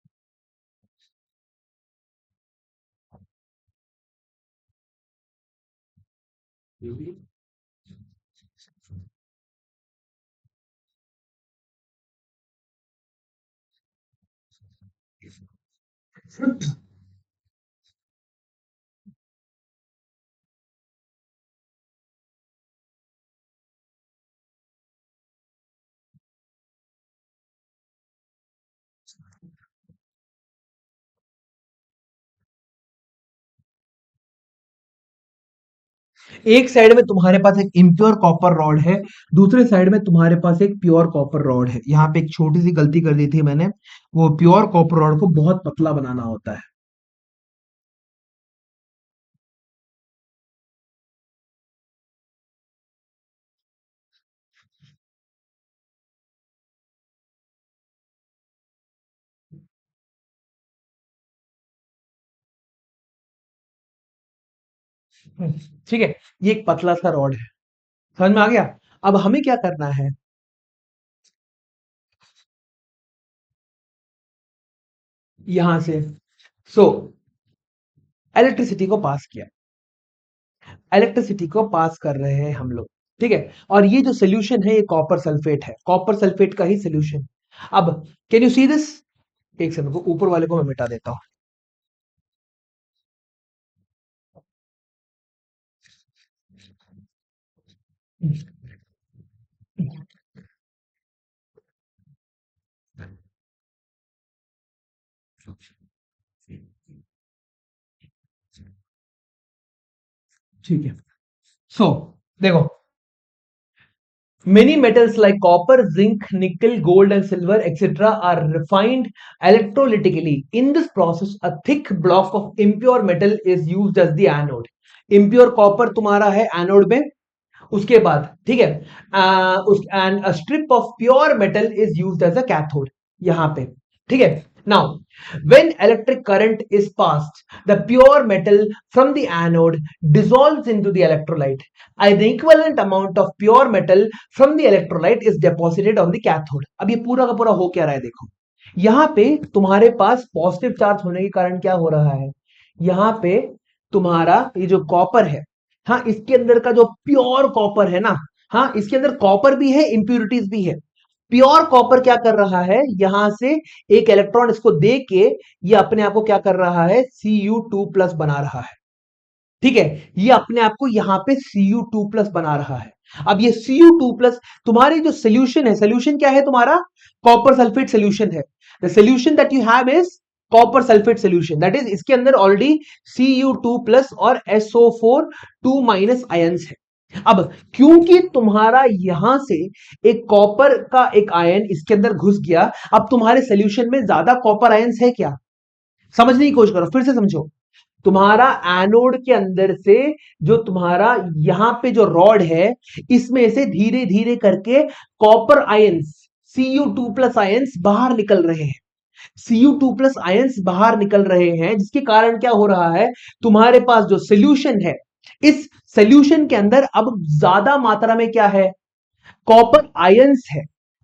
एक साइड में तुम्हारे पास एक इम्प्योर कॉपर रॉड है, दूसरे साइड में तुम्हारे पास एक प्योर कॉपर रॉड है। यहाँ पे एक छोटी सी गलती कर दी थी मैंने, वो प्योर कॉपर रॉड को बहुत पतला बनाना होता है। ठीक है, ये एक पतला सा रॉड है, समझ में आ गया। अब हमें क्या करना है, यहां से सो इलेक्ट्रिसिटी को पास किया, इलेक्ट्रिसिटी को पास कर रहे हैं हम लोग, ठीक है। और ये जो सोल्यूशन है ये कॉपर सल्फेट है, कॉपर सल्फेट का ही सोल्यूशन। अब कैन यू सी दिस, एक सेकंड को ऊपर वाले को मैं मिटा देता हूँ। ठीक है, सो देखो, many metals like copper, zinc, nickel, gold and silver etc are refined electrolytically. In this process a thick block of impure metal is used as the anode. impure copper तुम्हारा है एनोड में, उसके बाद ठीक है, उस end a strip of pure metal is used as a cathode, यहां पे, ठीक है। Now when electric current is passed, the pure metal from the anode dissolves into the electrolyte and the equivalent amount of pure metal from the electrolyte is deposited on the cathode. अब ये पूरा का पूरा हो क्या रहा है, देखो यहां पे तुम्हारे पास पॉजिटिव चार्ज होने के कारण क्या हो रहा है, यहां पे तुम्हारा ये जो कॉपर है, हाँ इसके अंदर का जो प्योर कॉपर है ना, हाँ इसके अंदर कॉपर भी है, इंप्यूरिटीज भी है। प्योर कॉपर क्या कर रहा है, यहां से एक इलेक्ट्रॉन इसको दे के ये अपने आप को क्या कर रहा है, Cu2+ बना रहा है, ठीक है। ये अपने आप को यहां पे Cu2+ बना रहा है। अब ये Cu2+ तुम्हारी जो सोल्यूशन है, सोल्यूशन क्या है तुम्हारा, कॉपर सल्फेट सोल्यूशन है। The solution that you have is copper sulphate solution, that is इसके अंदर ऑलरेडी Cu2+ और SO4 2- आयंस है। अब क्योंकि तुम्हारा यहां से एक कॉपर का एक आयन इसके अंदर घुस गया, अब तुम्हारे सोल्यूशन में ज्यादा कॉपर आयंस है क्या, समझने की कोशिश करो, फिर से समझो। तुम्हारा एनोड के अंदर से जो तुम्हारा यहां पे जो रॉड है, इसमें से धीरे धीरे करके कॉपर आयंस Cu2+ आयंस बाहर निकल रहे हैं, Cu2+ आयंस बाहर निकल रहे हैं, जिसके कारण क्या हो रहा है, तुम्हारे पास जो सोल्यूशन है, इस सोल्यूशन के अंदर अब ज्यादा मात्रा में क्या है, कॉपर आयंस है,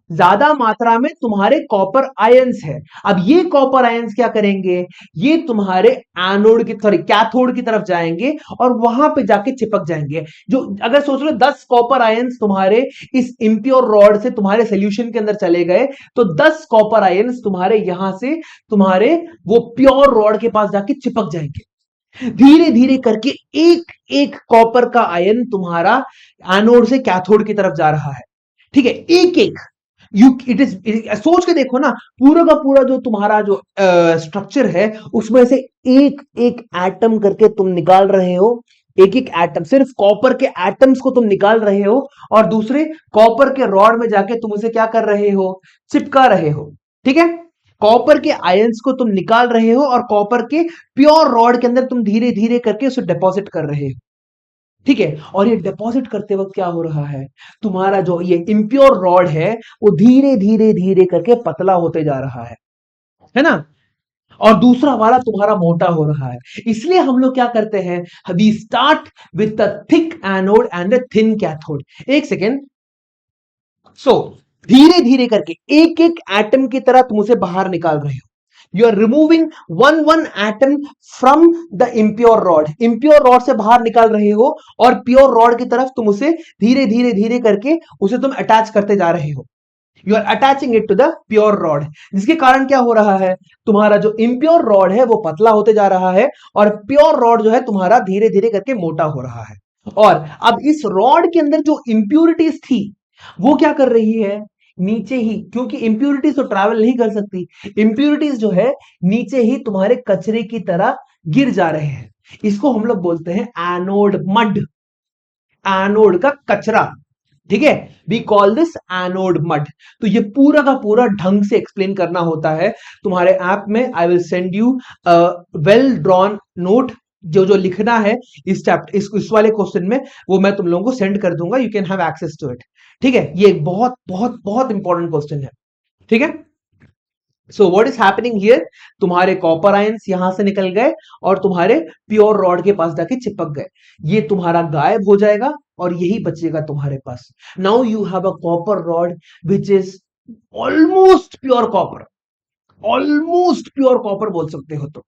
ज्यादा मात्रा में तुम्हारे कॉपर आयंस है। अब ये कॉपर आयंस क्या करेंगे, ये तुम्हारे एनोड की सॉरी कैथोड की तरफ जाएंगे और वहां पे जाके चिपक जाएंगे। जो अगर सोच लो 10 कॉपर आयंस तुम्हारे इस इंप्योर रॉड से तुम्हारे सोल्यूशन के अंदर चले गए, तो 10 कॉपर आयंस तुम्हारे यहां से तुम्हारे वो प्योर रॉड के पास जाके चिपक जाएंगे। धीरे धीरे करके एक एक कॉपर का आयन तुम्हारा एनोड से कैथोड की तरफ जा रहा है, ठीक है, एक एक। यू इट इज, सोच के देखो ना, पूरा का पूरा जो तुम्हारा जो स्ट्रक्चर है, उसमें से एक एक एटम करके तुम निकाल रहे हो, एक एक एटम, सिर्फ कॉपर के एटम्स को तुम निकाल रहे हो और दूसरे कॉपर के रॉड में जाके तुम उसे क्या कर रहे हो, चिपका रहे हो, ठीक है। कॉपर के आयंस को तुम निकाल रहे हो और कॉपर के प्योर रॉड के अंदर तुम धीरे धीरे करके उसे डिपॉजिट कर रहे हो, ठीक है। और ये डिपॉजिट करते वक्त क्या हो रहा है, तुम्हारा जो ये इम्प्योर रॉड है वो धीरे धीरे धीरे करके पतला होते जा रहा है ना, और दूसरा वाला तुम्हारा मोटा हो रहा है। इसलिए हम लोग क्या करते हैं, we start with a thick anode and a thin cathode. एक सेकेंड, सो धीरे धीरे करके एक एक एटम की तरह तुम उसे बाहर निकाल रहे हो, you are removing one atom from the impure rod, impure rod से बाहर निकाल रहे हो और प्योर रॉड की तरफ तुम उसे धीरे धीरे धीरे करके उसे तुम अटैच करते जा रहे हो, you are attaching it to the pure rod. जिसके कारण क्या हो रहा है, तुम्हारा जो इम्प्योर रॉड है वो पतला होते जा रहा है और प्योर रॉड जो है तुम्हारा धीरे धीरे करके मोटा हो रहा है। और अब इस रॉड के अंदर जो इंप्यूरिटीज थी वो क्या कर रही है, नीचे ही, क्योंकि इंप्यूरिटीज तो ट्रैवल नहीं कर सकती, इंप्यूरिटीज जो है नीचे ही तुम्हारे कचरे की तरह गिर जा रहे हैं। इसको हम लोग बोलते हैं एनोड मड, एनोड का कचरा, ठीक है, we call this anode mud. तो ये पूरा का पूरा ढंग से एक्सप्लेन करना होता है तुम्हारे ऐप में। I will send you well drawn note, जो जो लिखना है इस चैप्टर, इस वाले क्वेश्चन में, वो मैं तुम लोगों को सेंड कर दूंगा, you can have access to it, ठीक है। ये एक बहुत बहुत बहुत इंपॉर्टेंट क्वेश्चन है, ठीक है। So what is happening here, तुम्हारे कॉपर आयंस यहां से निकल गए और तुम्हारे प्योर रॉड के पास जाके चिपक गए, ये तुम्हारा गायब हो जाएगा और यही बचेगा तुम्हारे पास। Now you have a copper rod which is almost pure copper, almost pure copper बोल सकते हो तो,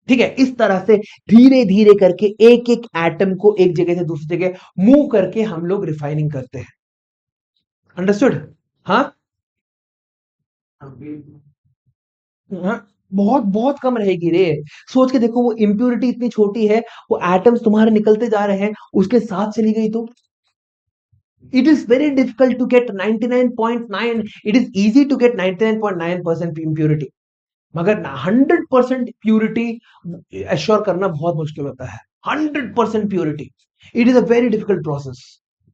ठीक है। इस तरह से धीरे धीरे करके एक एक एटम को एक जगह से दूसरी जगह मूव करके हम लोग रिफाइनिंग करते हैं, अंडरस्टूड। हाँ हाँ, बहुत बहुत कम रहेगी रे। सोच के देखो, वो इम्प्यूरिटी इतनी छोटी है, वो एटम्स तुम्हारे निकलते जा रहे हैं, उसके साथ चली गई तो it is very difficult to get 99.9, it is easy to get 99.9% impurity, मगर 100% प्यूरिटी एश्योर करना बहुत मुश्किल होता है। 100% purity, it is a very difficult process,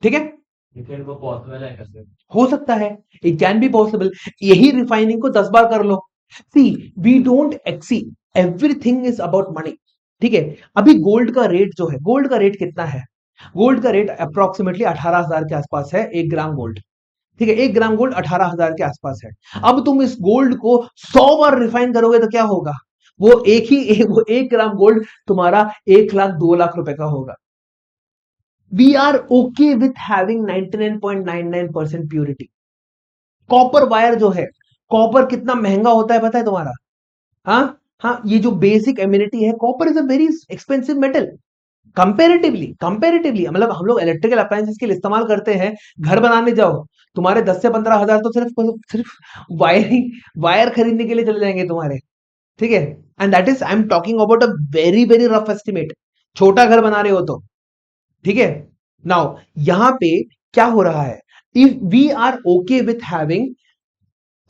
ठीक है। वो पॉसिबल है कैसे? हो सकता है, इट कैन बी पॉसिबल। यही रिफाइनिंग को 10 बार कर लो। See, we don't exceed, everything is about money, ठीक है। अभी गोल्ड का रेट जो है, गोल्ड का रेट कितना है? गोल्ड का रेट अप्रोक्सीमेटली 18,000 के आसपास है, 1 ग्राम गोल्ड, ठीक है। 1 ग्राम गोल्ड 18,000 के आसपास है। अब तुम इस गोल्ड को 100 बार रिफाइन करोगे तो क्या होगा? वो 1 ग्राम गोल्ड तुम्हारा 1 लाख 2 लाख रुपए का होगा। We are okay with having 99.99% purity. Copper wire जो है, कॉपर कितना महंगा होता है पता है तुम्हारा? हाँ हाँ, ये जो बेसिक एम्यूनिटी है, copper is a very expensive metal comparatively, मतलब हम लोग इलेक्ट्रिकल अप्लायंसेस के लिए इस्तेमाल करते हैं। घर बनाने जाओ, तुम्हारे 10 से 15 हजार तो सिर्फ सिर्फ वायरिंग, वायर खरीदने के लिए चले जाएंगे तुम्हारे, ठीक है। And that is, I am talking about a very very rough estimate, छोटा घर बना रहे हो तो, ठीक है। नाउ यहां पे क्या हो रहा है, if we are okay with having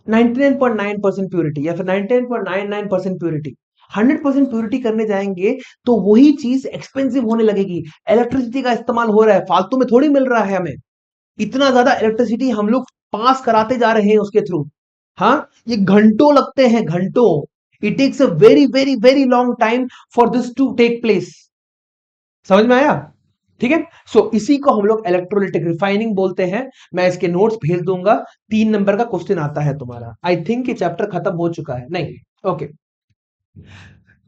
99.9% purity या फिर 99.99% प्योरिटी, 100% प्योरिटी करने जाएंगे तो वही चीज एक्सपेंसिव होने लगेगी। इलेक्ट्रिसिटी का इस्तेमाल हो रहा है, फालतू में थोड़ी मिल रहा है हमें, इतना ज्यादा इलेक्ट्रिसिटी हम लोग पास कराते जा रहे हैं उसके थ्रू। हाँ, ये घंटों लगते हैं, घंटों। It takes a very very very long time for this to take place, समझ में आया? ठीक है। सो इसी को हम लोग इलेक्ट्रोलिटिक रिफाइनिंग बोलते हैं। मैं इसके नोट्स भेज दूंगा। 3 नंबर का क्वेश्चन आता है तुम्हारा। आई थिंक ये चैप्टर खत्म हो चुका है, नहीं? Okay.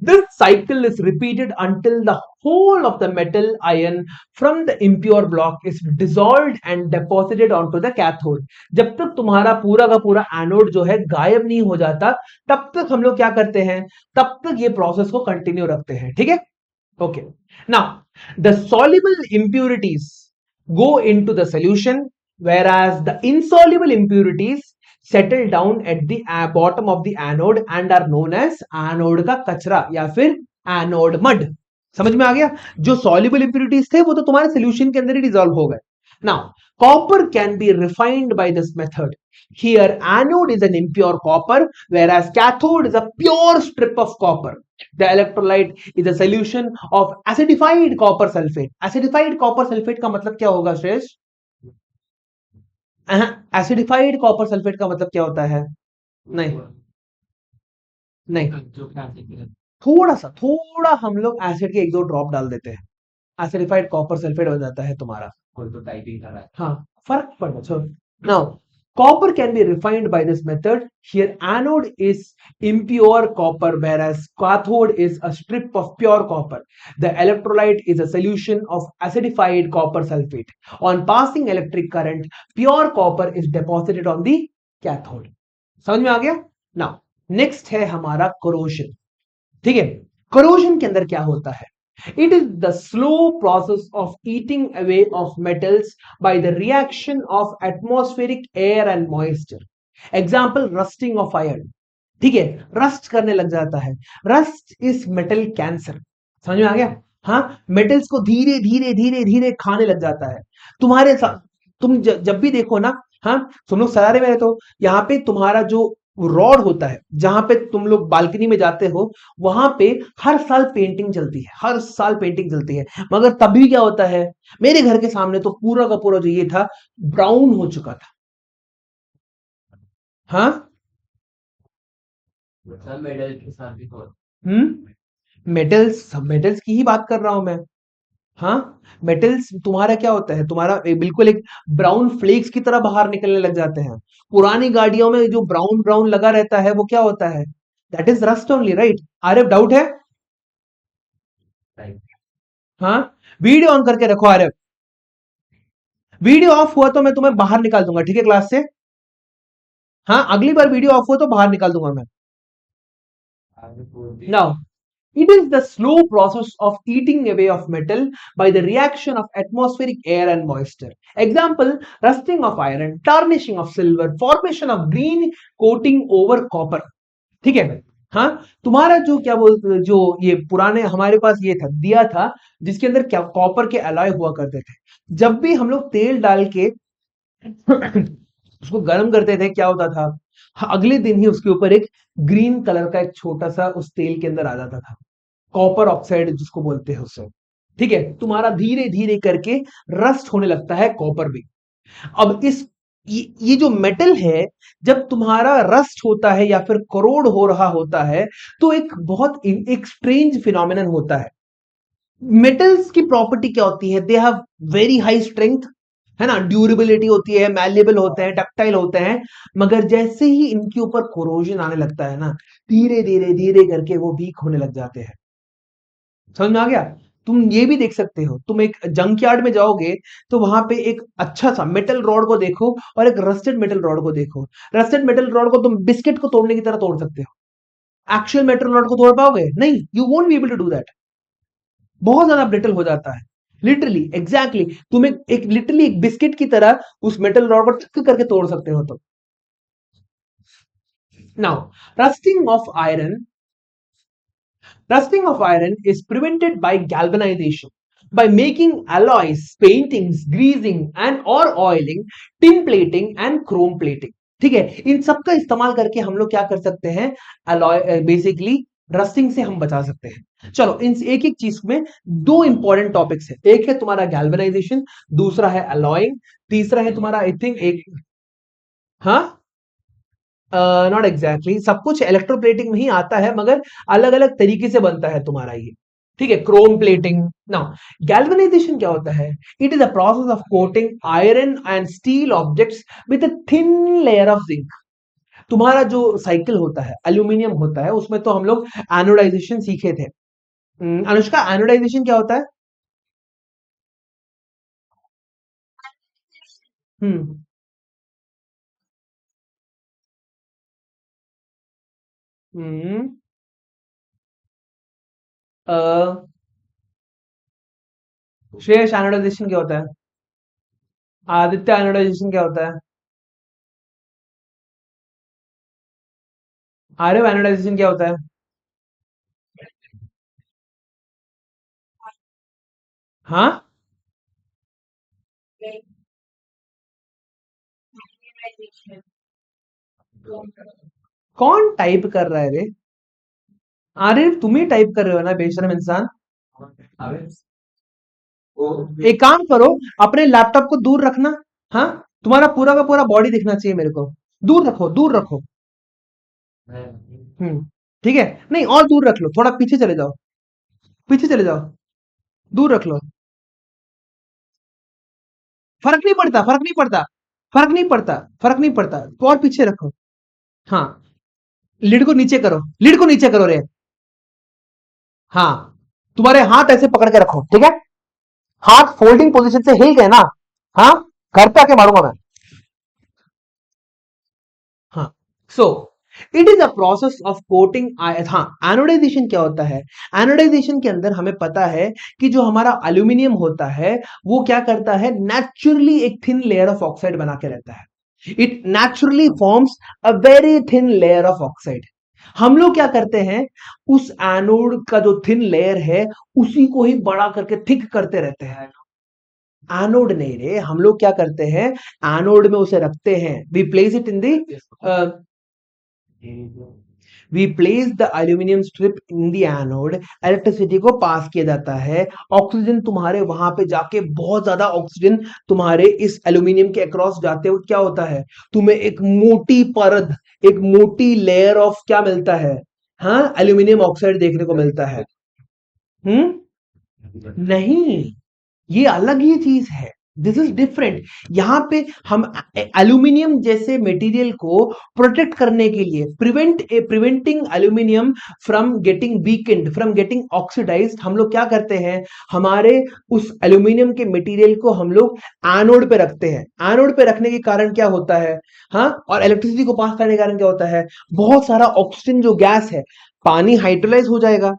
This cycle is repeated until the whole of the metal ion from the impure block is dissolved and deposited onto the cathode. जब तक तुम्हारा पूरा का पूरा एनोड जो है गायब नहीं हो जाता, तब तक हम लोग क्या करते हैं, तब तक ये प्रोसेस को कंटिन्यू रखते हैं, ठीक है। Okay. Now, the soluble impurities go into the solution, whereas the insoluble impurities settle down at the bottom of the anode and are known as anode का कचरा या फिर anode mud. समझ में आ गया? जो soluble impurities थे वो तो तुम्हारे solution के अंदर ही dissolve हो गए। Now, copper can be refined by this method. Here, anode is an impure copper, whereas cathode is a pure strip of copper. The electrolyte is a solution of acidified copper sulfate. Acidified copper sulfate का मतलब क्या होगा श्रेष्ठ? Acidified copper sulphate का मतलब क्या होता है? नहीं नहीं, थोड़ा हम लोग एसिड के 1-2 ड्रॉप डाल देते हैं, एसिडिफाइड कॉपर सल्फेट बन जाता है तुम्हारा। कोई तो टाइपिंग कर रहा है, हाँ, फर्क पड़ता है। Now copper can be refined by this method. Here anode is impure copper, whereas cathode is a strip of pure copper. The electrolyte is a solution of acidified copper sulfate. On passing electric current, pure copper is deposited on the cathode. समझ में आ गया? Now next है हमारा corrosion, ठीक है। corrosion के अंदर क्या होता है? It is the slow process of eating away of metals by the reaction of atmospheric air and moisture. Example, rusting of iron. ठीक है, रस्ट करने लग जाता है। रस्ट इज मेटल कैंसर, समझ में आ गया? हाँ, मेटल्स को धीरे धीरे धीरे धीरे खाने लग जाता है तुम्हारे साथ। तुम जब भी देखो ना, हाँ, तुम लोग सरारे में रहते हो, यहाँ पे तुम्हारा जो वो रॉड होता है जहां पे तुम लोग बालकनी में जाते हो, वहां पे हर साल पेंटिंग चलती है, हर साल पेंटिंग चलती है। मगर तभी क्या होता है, मेरे घर के सामने तो पूरा का पूरा जो ये था ब्राउन हो चुका था। हाँ। मेडल के साथ भी तो मेटल्स, मेटल्स की ही बात कर रहा हूं मैं। हाँ, मेटल्स तुम्हारा क्या होता है, तुम्हारा बिल्कुल एक ब्राउन फ्लेक्स की तरह बाहर निकलने लग जाते हैं। पुरानी गाड़ियों में जो ब्राउन ब्राउन लगा रहता है वो क्या होता है, that is rust only, right? RF, doubt है? हाँ, वीडियो ऑन करके रखो आरएफ। वीडियो ऑफ हुआ तो मैं तुम्हें बाहर निकाल दूंगा, ठीक है, क्लास से। हाँ, अगली बार वीडियो ऑफ हुआ तो बाहर निकाल दूंगा मैं। Now, it is the slow process of eating away of metal by the reaction of atmospheric air and moisture. Example, rusting of iron, tarnishing of silver, formation of green coating over copper. ठीक है। हाँ, तुम्हारा जो क्या बोलते, जो ये पुराने हमारे पास ये था, दिया था जिसके अंदर क्या कॉपर के अलॉय हुआ करते थे। जब भी हम लोग तेल डाल के उसको गर्म करते थे, क्या होता था, हाँ, अगले दिन ही उसके ऊपर एक ग्रीन कलर का एक छोटा सा उस तेल के अंदर आ जाता था, कॉपर ऑक्साइड जिसको बोलते हैं उससे। ठीक है, तुम्हारा धीरे धीरे करके रस्ट होने लगता है कॉपर भी। अब ये जो मेटल है, जब तुम्हारा रस्ट होता है या फिर करोड़ हो रहा होता है, तो एक बहुत एक स्ट्रेंज फिनोमिनन होता है। मेटल्स की प्रॉपर्टी क्या होती है, they have very high strength, है ना, ड्यूरेबिलिटी होती है, मैलेबल होते हैं, डक्टाइल होते हैं। मगर जैसे ही इनके ऊपर कोरोजन आने लगता है ना, धीरे धीरे धीरे करके वो वीक होने लग जाते हैं। समझ में आ गया? तुम ये भी देख सकते हो, तुम एक जंक यार्ड में जाओगे तो वहां पे एक अच्छा सा मेटल रॉड को देखो और एक रस्टेड मेटल रॉड को देखो। रस्टेड मेटल रॉड को तुम बिस्किट को तोड़ने की तरह तोड़ सकते हो, एक्चुअल मेटल रॉड को तोड़ पाओगे नहीं, you won't be able to do that. बहुत ज्यादा ब्रिटल हो जाता है, लिटरली एग्जैक्टली। तुम एक लिटरली एक बिस्किट की तरह उस मेटल रॉड को टक करके तोड़ सकते हो तुम। Now, rusting of iron, rusting of iron is prevented by galvanization, by making alloys, paintings, greasing and or oiling, tin plating and chrome plating. ठीक है, इन सब का इस्तेमाल करके हम लोग क्या कर सकते हैं, अलॉय बेसिकली रस्टिंग से हम बचा सकते हैं। चलो, इन एक एक चीज में दो इंपॉर्टेंट टॉपिक्स है, एक है तुम्हारा गैल्वेनाइजेशन, दूसरा है अलॉइंग, तीसरा है तुम्हारा आई थिंक एक, हाँ, नॉट एग्जैक्टली सब कुछ इलेक्ट्रोप्लेटिंग में ही आता है, मगर अलग अलग तरीके से बनता है तुम्हारा ये। ठीक है, क्रोम प्लेटिंग। नाउ, गैल्वेनाइजेशन क्या होता है, it is a process of coating iron and steel objects with a thin layer of zinc. तुम्हारा जो साइकिल होता है, एल्यूमिनियम होता है, उसमें तो हम लोग एनोडाइजेशन सीखे थे। अनुष्का, एनोडाइजेशन क्या होता है? हम्म। हम्म। श्रेयस, एनोडाइजेशन क्या होता है? आदित्य, एनोडाइजेशन क्या होता है? आर्यव, एनोडाइजेशन क्या होता है? हाँ, कौन टाइप कर रहा है रे? अरे तुम ही टाइप कर रहे हो ना बेशरम इंसान। एक काम करो, अपने लैपटॉप को दूर रखना। हाँ, तुम्हारा पूरा का पूरा बॉडी दिखना चाहिए मेरे को। दूर रखो, दूर रखो। ठीक है, नहीं और दूर रख लो, थोड़ा पीछे चले जाओ, पीछे चले जाओ, दूर रख लो। फर्क नहीं पड़ता, फर्क नहीं पड़ता, फर्क नहीं पड़ता, फर्क नहीं पड़ता, तो और पीछे रखो। हाँ, लीड को नीचे करो, लीड को नीचे करो रे। हाँ, तुम्हारे हाथ ऐसे पकड़ के रखो, ठीक है? हाथ फोल्डिंग पोजीशन से हिल गए ना, हाँ, घर पे आके मारूंगा मैं। हाँ, so it is a process of coating. हाँ, एनोडाइजेशन क्या होता है, एनोडाइजेशन के अंदर हमें पता है कि जो हमारा एल्यूमिनियम होता है, वो क्या करता है, नेचुरली एक थिन लेयर ऑफ ऑक्साइड बना के रहता है। It naturally forms a very thin layer of oxide. हम लोग क्या करते हैं, उस एनोड का जो थिन लेयर है, उसी को ही बड़ा करके थिक करते रहते हैं। एनोड नहीं रे, हम लोग क्या करते हैं, एनोड में उसे रखते हैं, we place it in the we place the aluminium strip in the anode, electricity को पास किया जाता है, ऑक्सीजन तुम्हारे वहां पे जाके बहुत ज्यादा ऑक्सीजन तुम्हारे इस एल्यूमिनियम के अक्रॉस जाते हुए क्या होता है, तुम्हें एक मोटी परत, एक मोटी लेयर ऑफ क्या मिलता है, हाँ एल्यूमिनियम ऑक्साइड देखने को मिलता है। नहीं, ये अलग ही चीज है, दिस इज डिफरेंट। यहाँ पे हम एल्यूमिनियम जैसे मटेरियल को प्रोटेक्ट करने के लिए, preventing aluminium from getting weakened, from getting oxidised, हम लोग क्या करते हैं, हमारे उस एल्यूमिनियम के मटेरियल को हम लोग एनोड पे रखते हैं। एनोड पे रखने के कारण क्या होता है, हाँ, और इलेक्ट्रिसिटी को पास करने के कारण क्या होता है, बहुत सारा ऑक्सीजन जो गैस है, पानी हाइड्रोलाइज हो जाएगा,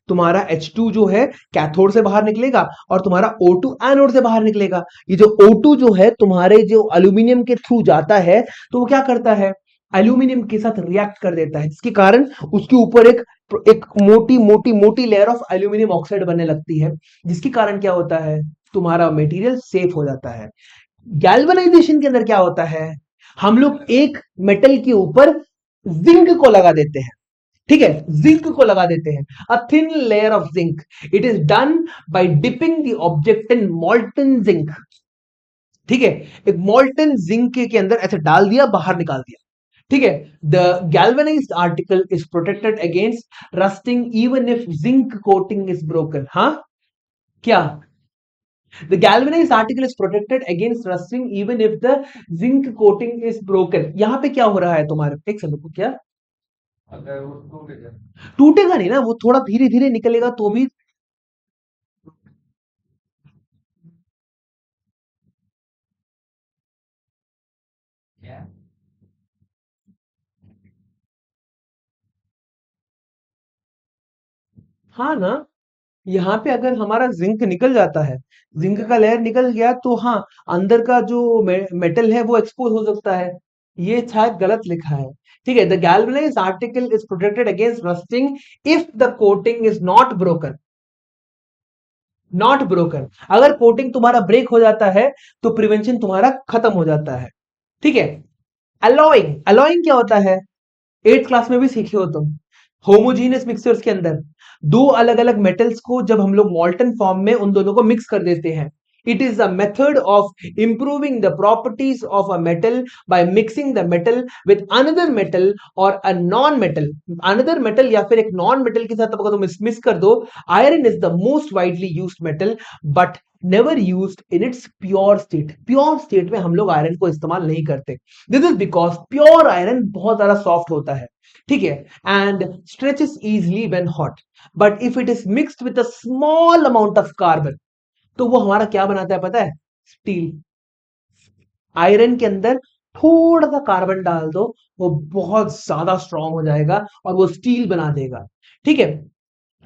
तुम्हारा H2 जो है कैथोड से बाहर निकलेगा और तुम्हारा O2 एनोड से बाहर निकलेगा। ये जो O2 जो है तुम्हारे जो एल्यूमिनियम के थ्रू जाता है, तो वो क्या करता है, एल्यूमिनियम के साथ रिएक्ट कर देता है, जिसके कारण उसके ऊपर एक एक मोटी मोटी मोटी लेयर ऑफ एल्यूमिनियम ऑक्साइड बनने लगती है, जिसके कारण क्या होता है, तुम्हारा मटेरियल सेफ हो जाता है। गैल्वेनाइजेशन के अंदर क्या होता है, हम लोग एक मेटल के ऊपर जिंक को लगा देते हैं, ठीक है, जिंक को लगा देते हैं, a thin layer of zinc. It is done by dipping the object in मॉल्टन zinc, ठीक है, एक मॉल्टन जिंक के अंदर ऐसे डाल दिया, बाहर निकाल दिया, ठीक है। The galvanised article is protected against rusting even if zinc coating is broken. हाँ, क्या, the galvanised article is protected against rusting even if the zinc coating is broken. यहां पे क्या हो रहा है तुम्हारे, एक सेकंड को, क्या अगर वो टूटेगा नहीं ना, वो थोड़ा धीरे धीरे निकलेगा तो भी। हाँ ना, यहाँ पे अगर हमारा जिंक निकल जाता है, जिंक का लेयर निकल गया तो हाँ, अंदर का जो मेटल है वो एक्सपोज हो सकता है। ये शायद गलत लिखा है, ठीक है। The galvanised article is protected against rusting if the coating is not broken, not broken. अगर कोटिंग तुम्हारा ब्रेक हो जाता है तो प्रिवेंशन तुम्हारा खत्म हो जाता है, ठीक है। अलॉइंग, अलॉइंग क्या होता है, एट्थ क्लास में भी सीखे हो तुम, होमोजीनियस मिक्सचर्स के अंदर दो अलग अलग मेटल्स को जब हम लोग मॉल्टन फॉर्म में उन दोनों को मिक्स कर देते हैं, it is a method of improving the properties of a metal by mixing the metal with another metal और a non metal, another metal या फिर एक नॉन मेटल के साथ अगर तुम मिक्स कर दो। Iron is the most widely used metal but never used in its pure state, pure state में हम लोग आयरन को इस्तेमाल नहीं करते, this is because pure iron बहुत ज्यादा सॉफ्ट होता है, ठीक है, and stretches easily when hot, but if it is mixed with a small amount of carbon, तो वो हमारा क्या बनाता है पता है, स्टील। आयरन के अंदर थोड़ा सा कार्बन डाल दो, वो बहुत ज्यादा स्ट्रांग हो जाएगा और वो स्टील बना देगा, ठीक है।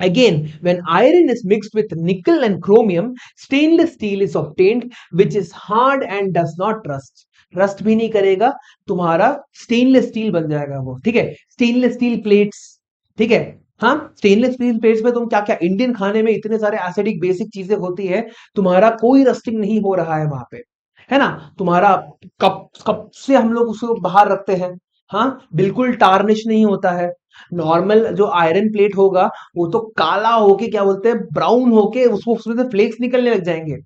Again, when iron is mixed with nickel and chromium, stainless steel is obtained, which is hard and does not rust. Rust भी नहीं करेगा, तुम्हारा स्टेनलेस स्टील बन जाएगा वो, ठीक है। स्टेनलेस स्टील प्लेट्स, ठीक है, हाँ, स्टेनलेस स्टील प्लेट्स में तुम क्या क्या, इंडियन खाने में इतने सारे एसिडिक बेसिक चीजें होती है, तुम्हारा कोई रस्टिंग नहीं हो रहा है वहां पे, है ना। तुम्हारा कप कप से हम लोग उसको बाहर रखते हैं, हाँ, बिल्कुल टार्निश नहीं होता है। नॉर्मल जो आयरन प्लेट होगा वो तो काला होके क्या बोलते हैं, ब्राउन होके उसको उसमें से फ्लेक्स निकलने लग जाएंगे।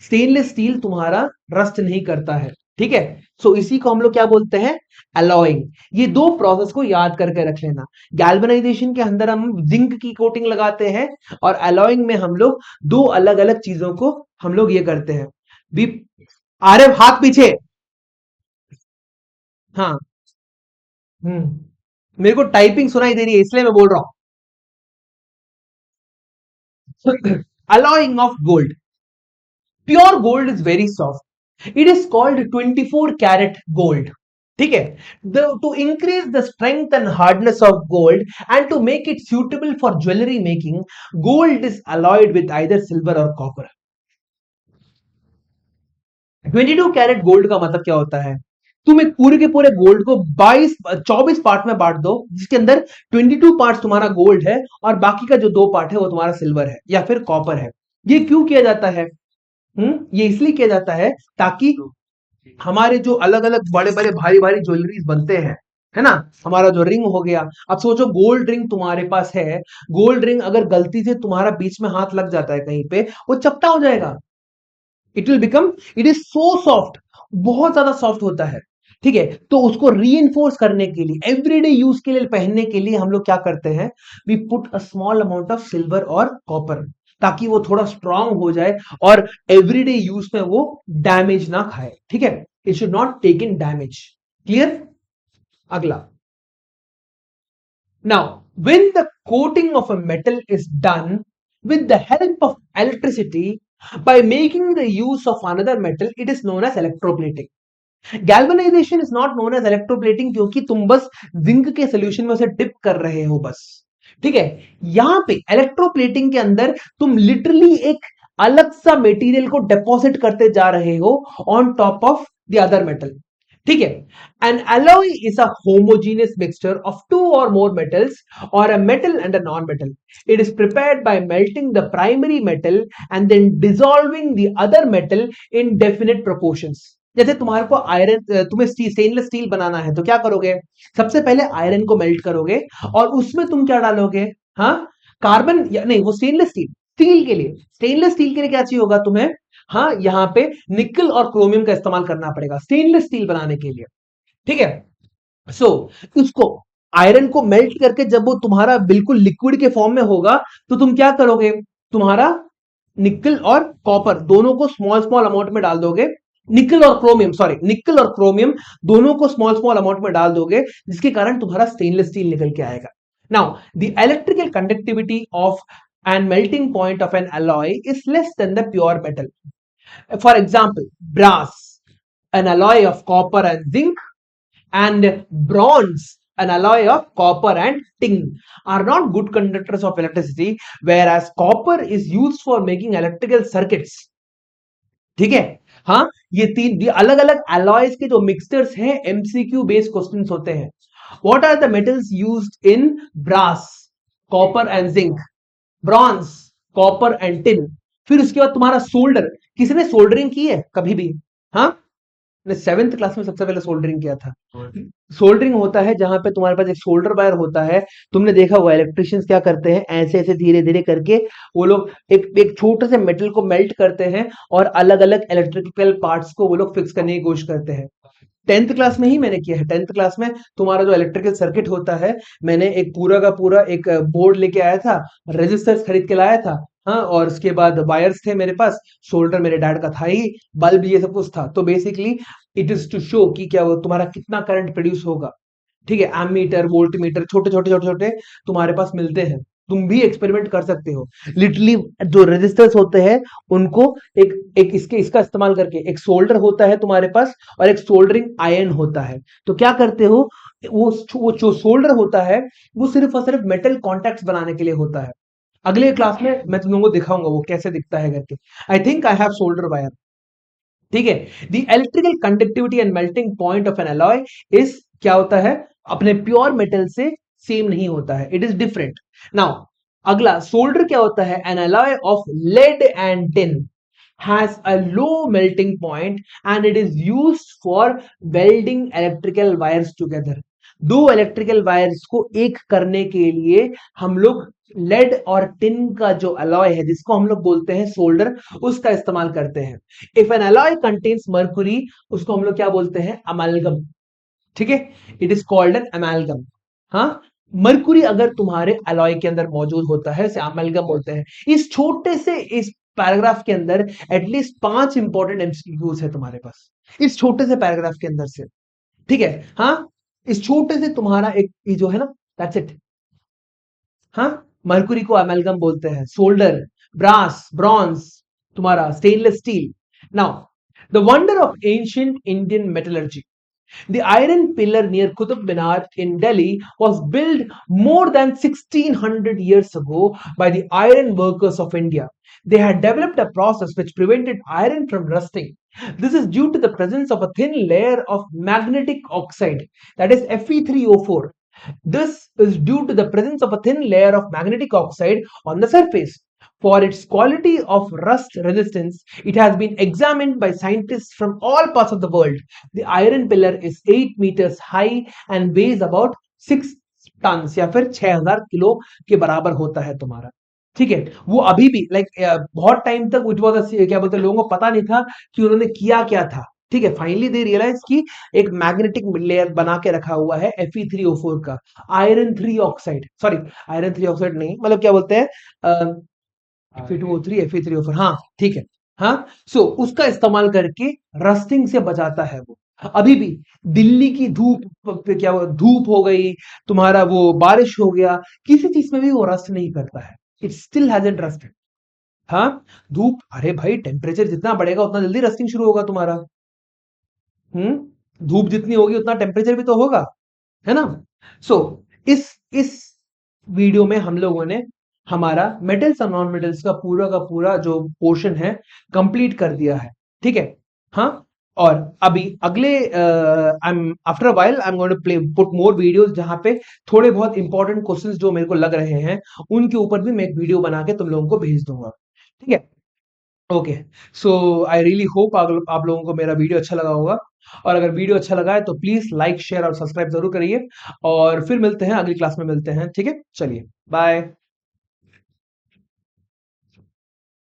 स्टेनलेस स्टील तुम्हारा रस्ट नहीं करता है, ठीक है। सो इसी को हम लोग क्या बोलते हैं, अलॉइंग। ये दो प्रोसेस को याद करके रख लेना। गैल्वेनाइजेशन के अंदर हम जिंक की कोटिंग लगाते हैं और अलॉइंग में हम लोग दो अलग अलग चीजों को हम लोग ये करते हैं। भी आरे हाथ पीछे, हाँ, मेरे को टाइपिंग सुनाई दे रही है इसलिए मैं बोल रहा हूं। Alloying of gold, pure gold is very soft, it is called 24 carat gold, ठीक है। To increase the strength and hardness of gold and to make it suitable for jewellery making, gold is alloyed with either silver और copper. 22 carat gold का मतलब क्या होता है, तुम एक पूरे के पूरे गोल्ड को 24 पार्ट में बांट दो, जिसके अंदर 22 पार्ट तुम्हारा गोल्ड है और बाकी का जो दो पार्ट है वो तुम्हारा सिल्वर है या फिर कॉपर है। ये क्यों किया जाता है, ये इसलिए किया जाता है ताकि हमारे जो अलग अलग बड़े बड़े भारी भारी ज्वेलरीज बनते हैं, है ना? हमारा जो रिंग हो गया। अब सोचो गोल्ड रिंग तुम्हारे पास है, गोल्ड रिंग अगर गलती से तुम्हारा बीच में हाथ लग जाता है कहीं पे, वो चपटा हो जाएगा। It will become, it is so soft, बहुत ज्यादा सॉफ्ट होता है। ठीक है, तो उसको रीइंफोर्स करने के लिए, एवरीडे यूज के लिए, पहनने के लिए हम लोग क्या करते हैं, we put a small amount of silver और कॉपर, ताकि वो थोड़ा स्ट्रांग हो जाए और एवरीडे यूज में वो डैमेज ना खाए। ठीक है, it should not take in damage. Clear? अगला, now, when the coating of a metal is done with the help of electricity by making the use of another metal, it is known as electroplating. Galvanization is not known as electroplating, क्योंकि तुम बस zinc के solution में उसे dip कर रहे हो बस। ठीक है, यहां पे इलेक्ट्रोप्लेटिंग के अंदर तुम लिटरली एक अलग सा मटेरियल को डिपॉजिट करते जा रहे हो on top of the other metal. ठीक है, an alloy is a homogeneous mixture of two or more metals or a metal and a non-metal. It is prepared by melting the primary metal and then dissolving the other metal in definite proportions. जैसे तुम्हारे को iron, तुम्हें stainless steel बनाना है तो क्या करोगे, सबसे पहले आयरन को मेल्ट करोगे और उसमें तुम क्या डालोगे, हाँ, कार्बन, या नहीं, वो स्टेनलेस स्टील, स्टील के लिए, स्टेनलेस स्टील के लिए क्या चाहिए होगा तुम्हें, हाँ, यहां पे निकल और क्रोमियम का इस्तेमाल करना पड़ेगा स्टेनलेस स्टील बनाने के लिए। ठीक है, सो उसको, आयरन को मेल्ट करके जब वो तुम्हारा बिल्कुल लिक्विड के फॉर्म में होगा तो तुम क्या करोगे, तुम्हारा निकल और कॉपर दोनों को स्मॉल स्मॉल अमाउंट में डाल दोगे, निकल और क्रोमियम, सॉरी, निकल और क्रोमियम दोनों को स्मॉल स्मॉल अमाउंट में डाल दोगे, जिसके कारण तुम्हारा स्टेनलेस स्टील निकल के आएगा। Now the electrical conductivity of and melting point of an alloy is less than the pure metal. For example, brass, an alloy of copper and zinc, and bronze, an alloy of copper and tin, are not good conductors of electricity, whereas copper is used for making electrical circuits. ठीक है, हाँ, ये तीन, ये अलग अलग alloys के जो मिक्सचर्स हैं, एमसीक्यू बेस्ड क्वेश्चंस होते हैं। What are the metals used in brass, copper and zinc, bronze, copper and tin? फिर उसके बाद तुम्हारा सोल्डर, किसने सोल्डरिंग की है कभी भी, हाँ, मैंने 7th क्लास में सबसे पहले सोल्डरिंग किया था। सोल्डरिंग होता है जहां पे तुम्हारे पास एक सोल्डर वायर होता है, तुमने देखा हुआ इलेक्ट्रिशियंस क्या करते हैं, ऐसे ऐसे धीरे धीरे करके वो लोग एक एक छोटे से मेटल को मेल्ट करते हैं और अलग अलग इलेक्ट्रिकल पार्ट्स को वो लोग फिक्स करने की कोशिश करते हैं। 10th क्लास में ही मैंने किया है। 10th क्लास में तुम्हारा जो इलेक्ट्रिकल सर्किट होता है, मैंने एक पूरा का पूरा एक बोर्ड लेके आया था, रेजिस्टर्स खरीद के लाया था, हाँ, और उसके बाद वायर्स थे मेरे पास, सोल्डर मेरे डैड का था ही, बल्ब, ये सब कुछ था। तो basically it is to show कि क्या वो तुम्हारा कितना करंट प्रोड्यूस होगा। ठीक है, एमीटर, वोल्टमीटर, छोटे छोटे छोटे छोटे तुम्हारे पास मिलते हैं, तुम भी एक्सपेरिमेंट कर सकते हो। लिटरली जो रेजिस्टर्स होते हैं उनको एक एक इसके इसका इस्तेमाल करके, एक सोल्डर होता है तुम्हारे पास और एक सोल्डरिंग आयन होता है, तो क्या करते हो, वो जो सोल्डर होता है वो सिर्फ और सिर्फ मेटल कॉन्टैक्ट्स बनाने के लिए होता है। अगले क्लास में मैं तुम लोगों को दिखाऊंगा वो कैसे दिखता है करके। I think I have solder wire. ठीक है, the electrical conductivity and melting point of an alloy is, क्या होता है, अपने प्योर मेटल से सेम नहीं होता है, इट इज डिफरेंट। नाउ अगला, सोल्डर क्या होता है, an alloy of lead and tin has a low melting point and it is used for welding electrical wires together. दो इलेक्ट्रिकल वायर्स को एक करने के लिए हम लोग लेड और टिन का जो अलॉय है, जिसको हम लोग बोलते हैं सोल्डर, उसका इस्तेमाल करते हैं। If N alloy contains mercury, उसको हम लोग क्या बोलते हैं, अमालगम। ठीक है, इट इज कॉल्ड एन अमालगम। हाँ, मर्क्यूरी अगर तुम्हारे अलॉय के अंदर मौजूद होता है, उसे अमालगम बोलते हैं। इस छोटे से इस पैराग्राफ के अंदर एटलीस्ट 5 इंपॉर्टेंट एमसीक्यूज है तुम्हारे पास, इस छोटे से पैराग्राफ के अंदर से। ठीक है, हाँ, इस छोटे से तुम्हारा एक ये जो है ना, दैट्स इट। हाँ, मर्क्यूरी को अमेलगम बोलते हैं, सोल्डर, ब्रास, ब्रॉन्ज, तुम्हारा stainless steel. Now the wonder of ancient Indian metallurgy, the iron pillar near Qutub Minar in Delhi was built more than 1600 years ago by the iron workers of India. They had developed a process which prevented iron from rusting. This is due to the presence of a thin layer of magnetic oxide, that is Fe3O4. This is due to the presence of a thin layer of magnetic oxide on the surface. For its quality of rust resistance, it has been examined by scientists from all parts of the world. The iron pillar is 8 meters high and weighs about 6 tons या फिर 6000 kilo के बराबर होता है तुम्हारा। ठीक है, वो अभी भी बहुत टाइम तक इट वाज क्या बोलते हैं, लोगों को पता नहीं था कि उन्होंने किया क्या था। ठीक है, फाइनली दे रियलाइज कि एक मैग्नेटिक लेयर बना के रखा हुआ है Fe3O4 का, iron 3 oxide, sorry iron 3 oxide नहीं, मतलब क्या बोलते हैं, Fe2O3 Fe3O4, हाँ ठीक है। हाँ, सो उसका इस्तेमाल करके रस्टिंग से बचाता है वो। अभी भी दिल्ली की धूप पे क्या धूप हो गई, तुम्हारा वो बारिश हो गया, किसी चीज में भी वो रस्ट नहीं करता है। It still hasn't rusted. हाँ, धूप, अरे भाई टेम्परेचर जितना बढ़ेगा उतना जल्दी रस्टिंग शुरू होगा तुम्हारा। धूप जितनी होगी उतना टेम्परेचर भी तो होगा, है ना। सो इस वीडियो में हम लोगों ने हमारा मेटल्स और नॉन मेटल्स का पूरा जो पोर्शन है कंप्लीट कर दिया है। ठीक है, हाँ। और अभी अगले I am after a while I am going to play put more videos जहां पे थोड़े बहुत इंपॉर्टेंट क्वेश्चंस जो मेरे को लग रहे हैं उनके ऊपर भी मैं एक वीडियो बना के तुम लोगों को भेज दूंगा। ठीक है, okay. So I really hope आप लोगों को मेरा वीडियो अच्छा लगा होगा, और अगर वीडियो अच्छा लगा है तो प्लीज लाइक शेयर और सब्सक्राइब जरूर करिए, और फिर मिलते हैं अगली क्लास में, मिलते हैं। ठीक है, चलिए बाय।